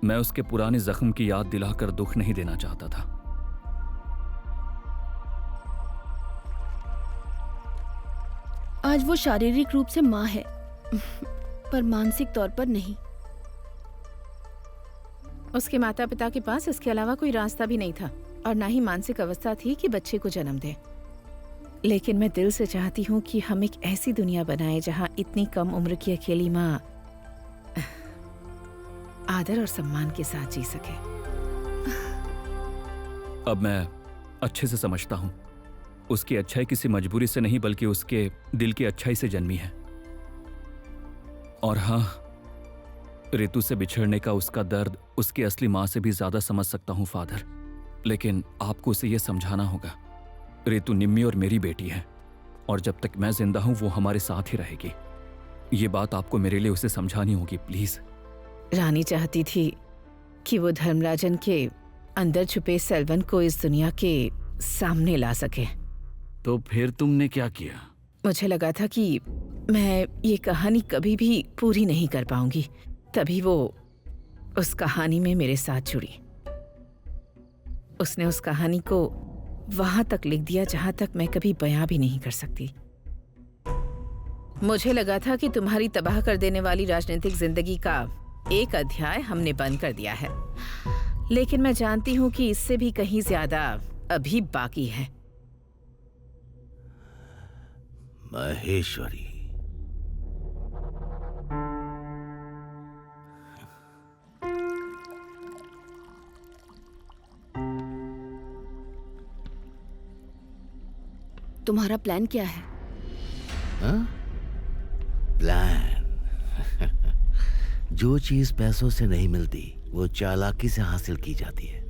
मैं उसके पुराने जख्म की याद दिलाकर दुख नहीं देना चाहता था। आज वो शारीरिक रूप से माँ है पर मानसिक तौर पर नहीं। उसके माता पिता के पास इसके अलावा कोई रास्ता भी नहीं था और ना ही मानसिक अवस्था थी कि बच्चे को जन्म दे। लेकिन मैं दिल से चाहती हूँ कि हम एक ऐसी दुनिया बनाएं जहाँ इतनी कम उम्र की अकेली माँ आदर और सम्मान के साथ जी सके। अब मैं अच्छे से समझता हूँ उसकी अच्छाई किसी मजबूरी से नहीं बल्कि उसके दिल की अच्छाई से जन्मी है। और हाँ, रितु से बिछड़ने का उसका दर्द उसकी असली माँ से भी ज्यादा समझ सकता हूँ फादर। लेकिन आपको उसे यह समझाना होगा, रितु निम्मी और मेरी बेटी है और जब तक मैं जिंदा हूँ वो हमारे साथ ही रहेगी। ये बात आपको मेरे लिए उसे समझानी होगी प्लीज। रानी चाहती थी कि वो धर्मराजन के अंदर छुपे सेल्वन को इस दुनिया के सामने ला सके। तो फिर तुमने क्या किया? मुझे लगा था कि मैं ये कहानी कभी भी पूरी नहीं कर पाऊंगी, तभी वो उस कहानी में मेरे साथ जुड़ी। उसने उस कहानी को वहां तक लिख दिया जहां तक मैं कभी बयां भी नहीं कर सकती। मुझे लगा था कि तुम्हारी तबाह कर देने वाली राजनीतिक जिंदगी का एक अध्याय हमने बंद कर दिया है, लेकिन मैं जानती हूँ कि इससे भी कहीं ज्यादा अभी बाकी है। महेश्वरी, तुम्हारा प्लान क्या है? हाँ? प्लान जो चीज पैसों से नहीं मिलती वो चालाकी से हासिल की जाती है।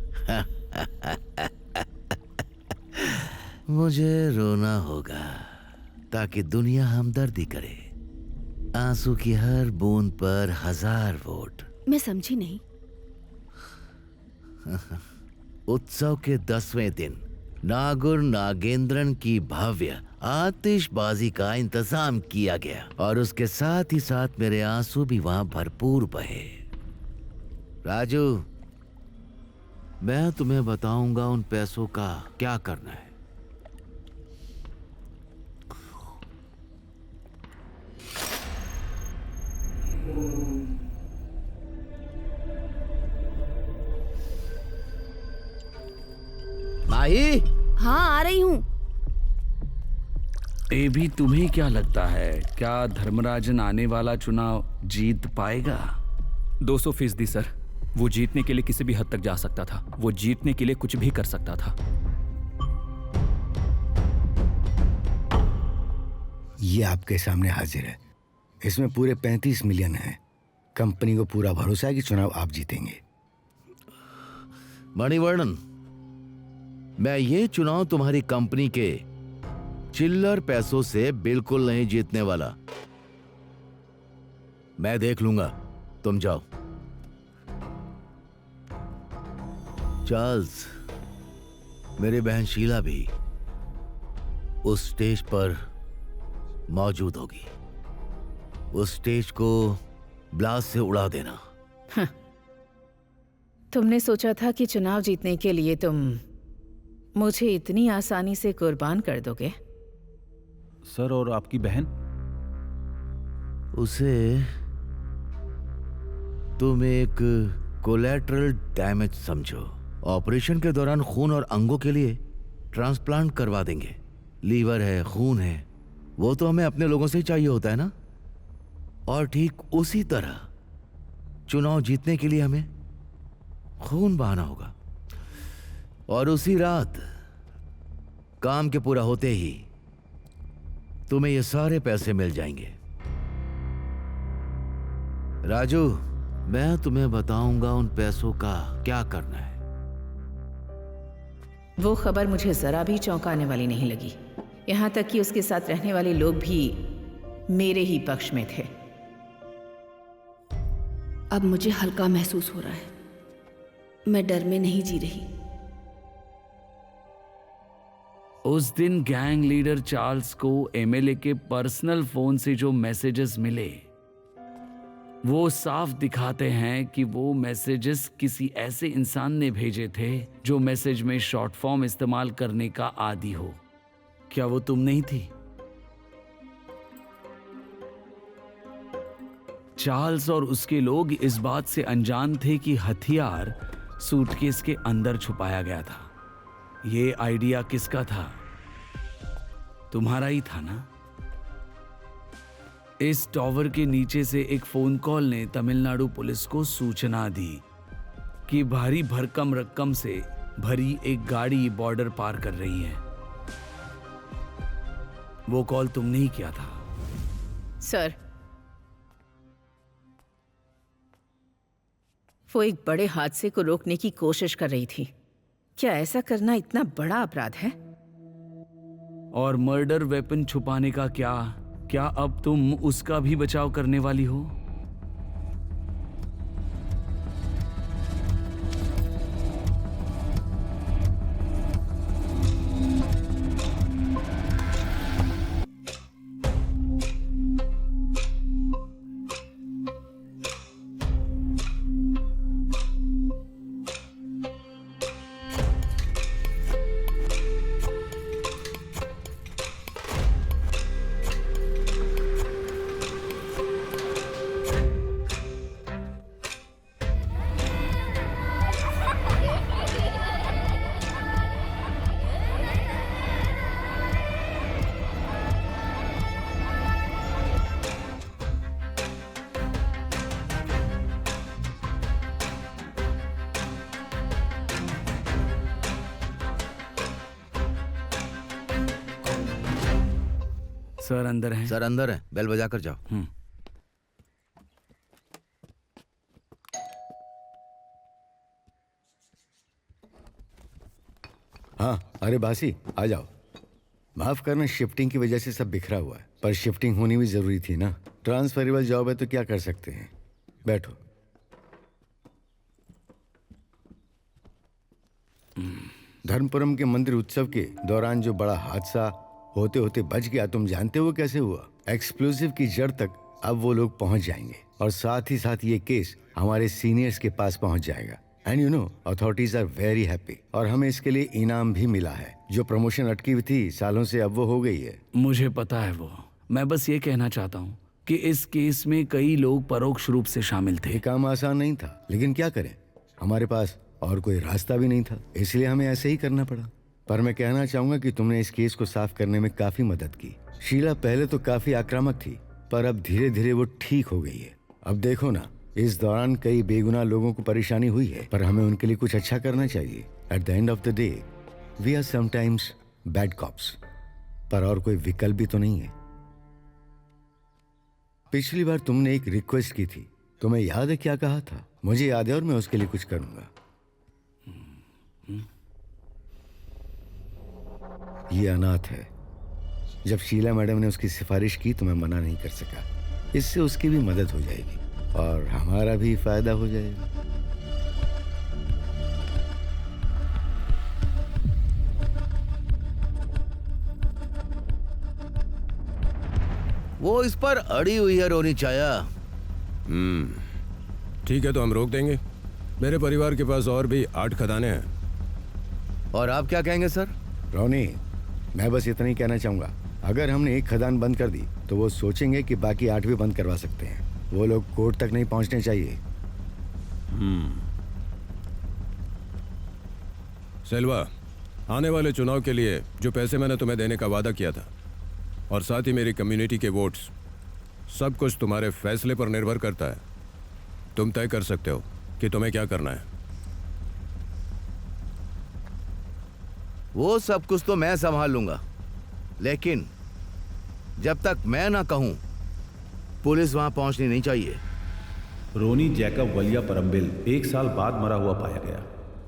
मुझे रोना होगा ताकि दुनिया हमदर्दी करे। आंसू की हर बूंद पर 1000 वोट। मैं समझी नहीं। उत्सव के 10वें दिन नागुर नागेंद्रन की भव्य आतिशबाजी का इंतजाम किया गया और उसके साथ ही साथ मेरे आंसू भी वहां भरपूर बहे। राजू, मैं तुम्हें बताऊंगा उन पैसों का क्या करना है। माही? हाँ, आ रही हूँ। ए भी तुम्हें क्या लगता है, क्या धर्मराजन आने वाला चुनाव जीत पाएगा? 200% सर। वो जीतने के लिए किसी भी हद तक जा सकता था। वो जीतने के लिए कुछ भी कर सकता था। ये आपके सामने हाजिर है। इसमें पूरे 35 मिलियन हैं। कंपनी को पूरा भरोसा है कि चुनाव आप जीतेंगे। मणिवर्णन, मैं ये चुनाव तुम्हारी कंपनी के चिल्लर पैसों से बिल्कुल नहीं जीतने वाला। मैं देख लूंगा, तुम जाओ। चार्ल्स, मेरी बहन शीला भी उस स्टेज पर मौजूद होगी। उस स्टेज को ब्लास्ट से उड़ा देना। तुमने सोचा था कि चुनाव जीतने के लिए तुम मुझे इतनी आसानी से कुर्बान कर दोगे? सर, और आपकी बहन? उसे तुम एक कोलैटरल डैमेज समझो। ऑपरेशन के दौरान खून और अंगों के लिए ट्रांसप्लांट करवा देंगे। लीवर है, खून है, वो तो हमें अपने लोगों से ही चाहिए होता है ना। और ठीक उसी तरह चुनाव जीतने के लिए हमें खून बहाना होगा। और उसी रात काम के पूरा होते ही तुम्हें ये सारे पैसे मिल जाएंगे। राजू, मैं तुम्हें बताऊंगा उन पैसों का क्या करना है। वो खबर मुझे जरा भी चौंकाने वाली नहीं लगी, यहाँ तक कि उसके साथ रहने वाले लोग भी मेरे ही पक्ष में थे। अब मुझे हल्का महसूस हो रहा है, मैं डर में नहीं जी रही। उस दिन गैंग लीडर चार्ल्स को एमएलए के पर्सनल फोन से जो मैसेजेस मिले वो साफ दिखाते हैं कि वो मैसेजेस किसी ऐसे इंसान ने भेजे थे जो मैसेज में शॉर्ट फॉर्म इस्तेमाल करने का आदी हो। क्या वो तुम नहीं थी? चार्ल्स और उसके लोग इस बात से अनजान थे कि हथियार सूटकेस के अंदर छुपाया गया था। ये आइडिया किसका था? तुम्हारा ही था ना? इस टॉवर के नीचे से एक फोन कॉल ने तमिलनाडु पुलिस को सूचना दी कि भारी भरकम रकम से भरी एक गाड़ी बॉर्डर पार कर रही है। वो कॉल तुमने ही किया था। सर, वो एक बड़े हादसे को रोकने की कोशिश कर रही थी। क्या ऐसा करना इतना बड़ा अपराध है? और मर्डर वेपन छुपाने का क्या अब तुम उसका भी बचाव करने वाली हो? सर अंदर हैं। सर अंदर है, बेल बजा कर जाओ। हाँ, अरे बासी आ जाओ। माफ करना, शिफ्टिंग की वजह से सब बिखरा हुआ है, पर शिफ्टिंग होनी भी जरूरी थी ना। ट्रांसफरेबल जॉब है तो क्या कर सकते हैं। बैठो। धर्मपुरम के मंदिर उत्सव के दौरान जो बड़ा हादसा होते होते बच गया, तुम जानते हो कैसे हुआ? एक्सप्लोसिव की जड़ तक अब वो लोग पहुंच जाएंगे और साथ ही साथ ये केस हमारे सीनियर्स के पास पहुंच जाएगा। And you know, authorities are very happy और हमें इसके लिए इनाम भी मिला है। जो प्रमोशन अटकी हुई थी सालों से, अब वो हो गई है। मुझे पता है वो। मैं बस ये कहना चाहता हूँ कि इस केस में कई लोग परोक्ष रूप से शामिल थे। ये काम आसान नहीं था, लेकिन क्या करें, हमारे पास और कोई रास्ता भी नहीं था, इसलिए हमें ऐसे ही करना पड़ा। पर मैं कहना चाहूंगा कि तुमने इस केस को साफ करने में काफी मदद की। शीला पहले तो काफी आक्रामक थी, पर अब धीरे धीरे वो ठीक हो गई है। अब देखो ना, इस दौरान कई बेगुनाह लोगों को परेशानी हुई है, पर हमें उनके लिए कुछ अच्छा करना चाहिए। At the end of the day we are sometimes bad cops, पर और कोई विकल्प भी तो नहीं है। पिछली बार तुमने एक रिक्वेस्ट की थी, तुम्हें याद है क्या कहा था? मुझे याद है और मैं उसके लिए कुछ करूंगा। ये अनाथ है। जब शीला मैडम ने उसकी सिफारिश की तो मैं मना नहीं कर सका। इससे उसकी भी मदद हो जाएगी और हमारा भी फायदा हो जाएगा। वो इस पर अड़ी हुई है रोनी चाया। ठीक है, तो हम रोक देंगे। मेरे परिवार के पास और भी 8 खदानें हैं। और आप क्या कहेंगे सर? रोनी, मैं बस इतना ही कहना चाहूंगा, अगर हमने एक खदान बंद कर दी तो वो सोचेंगे कि बाकी 8 भी बंद करवा सकते हैं। वो लोग कोर्ट तक नहीं पहुंचने चाहिए। सेल्वा, आने वाले चुनाव के लिए जो पैसे मैंने तुम्हें देने का वादा किया था और साथ ही मेरी कम्युनिटी के वोट्स, सब कुछ तुम्हारे फैसले पर निर्भर करता है। तुम तय कर सकते हो कि तुम्हें क्या करना है। वो सब कुछ तो मैं संभाल लूंगा, लेकिन जब तक मैं ना कहूं पुलिस वहां पहुंचनी नहीं चाहिए। रोनी जैकब वलिया परम्बिल 1 साल बाद मरा हुआ पाया गया।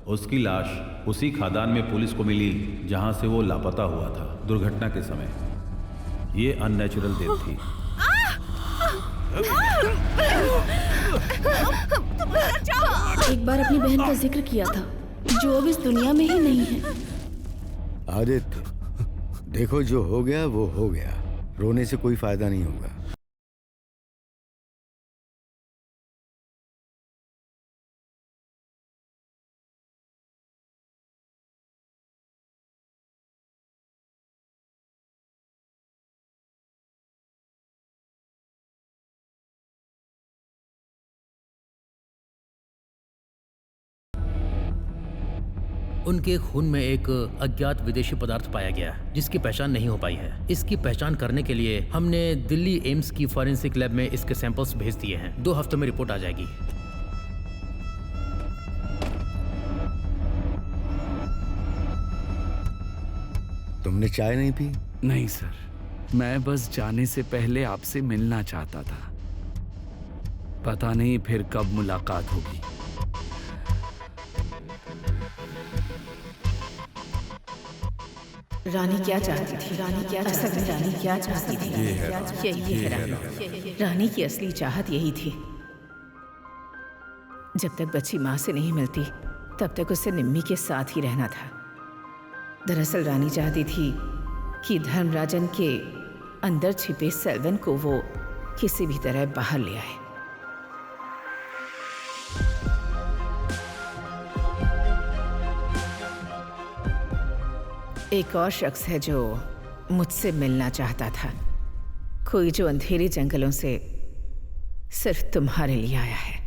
उसकी लाश उसी खादान में पुलिस को मिली जहां से वो लापता हुआ था दुर्घटना के समय। ये अननेचुरल डेथ थी। एक बार अपनी बहन का जिक्र किया था जो अब इस दुनिया में ही नहीं है। आदित्य, देखो जो हो गया वो हो गया, रोने से कोई फायदा नहीं होगा। उनके खून में एक अज्ञात विदेशी पदार्थ पाया गया जिसकी पहचान नहीं हो पाई है। इसकी पहचान करने के लिए हमने दिल्ली एम्स की फॉरेंसिक लैब में इसके सैंपल्स भेज दिए हैं। 2 हफ्तों में रिपोर्ट आ जाएगी। तुमने चाय नहीं पी? नहीं सर, मैं बस जाने से पहले आपसे मिलना चाहता था। पता नहीं फिर कब मुलाकात होगी। रानी क्या चाहती थी? रानी क्या चाहती थी? रानी क्या चाहती थी? यही है रानी। रानी की असली चाहत यही थी। जब तक बच्ची माँ से नहीं मिलती तब तक उसे निम्मी के साथ ही रहना था। दरअसल रानी चाहती थी कि धर्मराजन के अंदर छिपे सेल्वन को वो किसी भी तरह बाहर ले आए। एक और शख्स है जो मुझसे मिलना चाहता था, कोई जो अंधेरे जंगलों से सिर्फ तुम्हारे लिए आया है।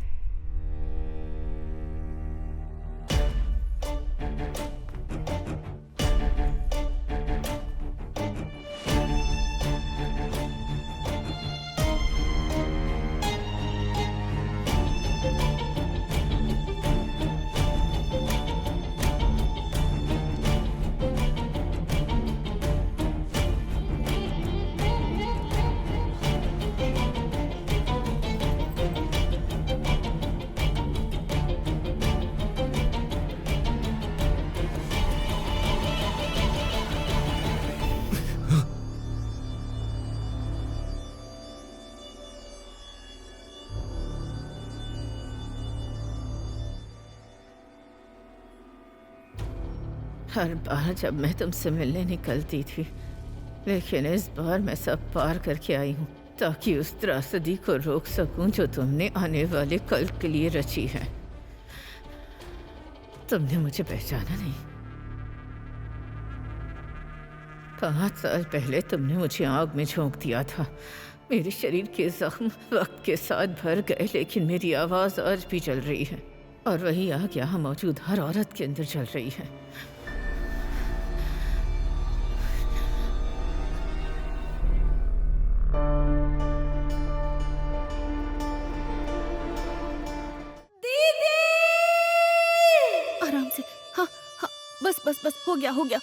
हर बार जब मैं तुमसे मिलने निकलती थी, लेकिन इस बार मैं सब पार करके आई हूँ ताकि उस त्रासदी को रोक सकूं जो तुमने आने वाले कल के लिए रची है। तुमने मुझे पहचाना नहीं। 5 साल पहले तुमने मुझे आग में झोंक दिया था। मेरे शरीर के जख्म वक्त के साथ भर गए, लेकिन मेरी आवाज़ आज भी चल रही है और वही आग यहाँ मौजूद हर औरत के अंदर चल रही है। आराम से। हाँ हाँ, बस बस बस, हो गया हो गया।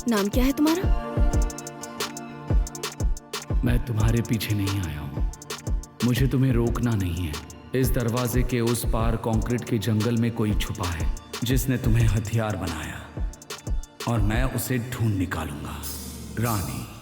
नाम क्या है तुम्हारा? मैं तुम्हारे पीछे नहीं आया हूँ। मुझे तुम्हें रोकना नहीं है। इस दरवाजे के उस पार कंक्रीट के जंगल में कोई छुपा है जिसने तुम्हें हथियार बनाया और मैं उसे ढूंढ निकालूंगा। रानी।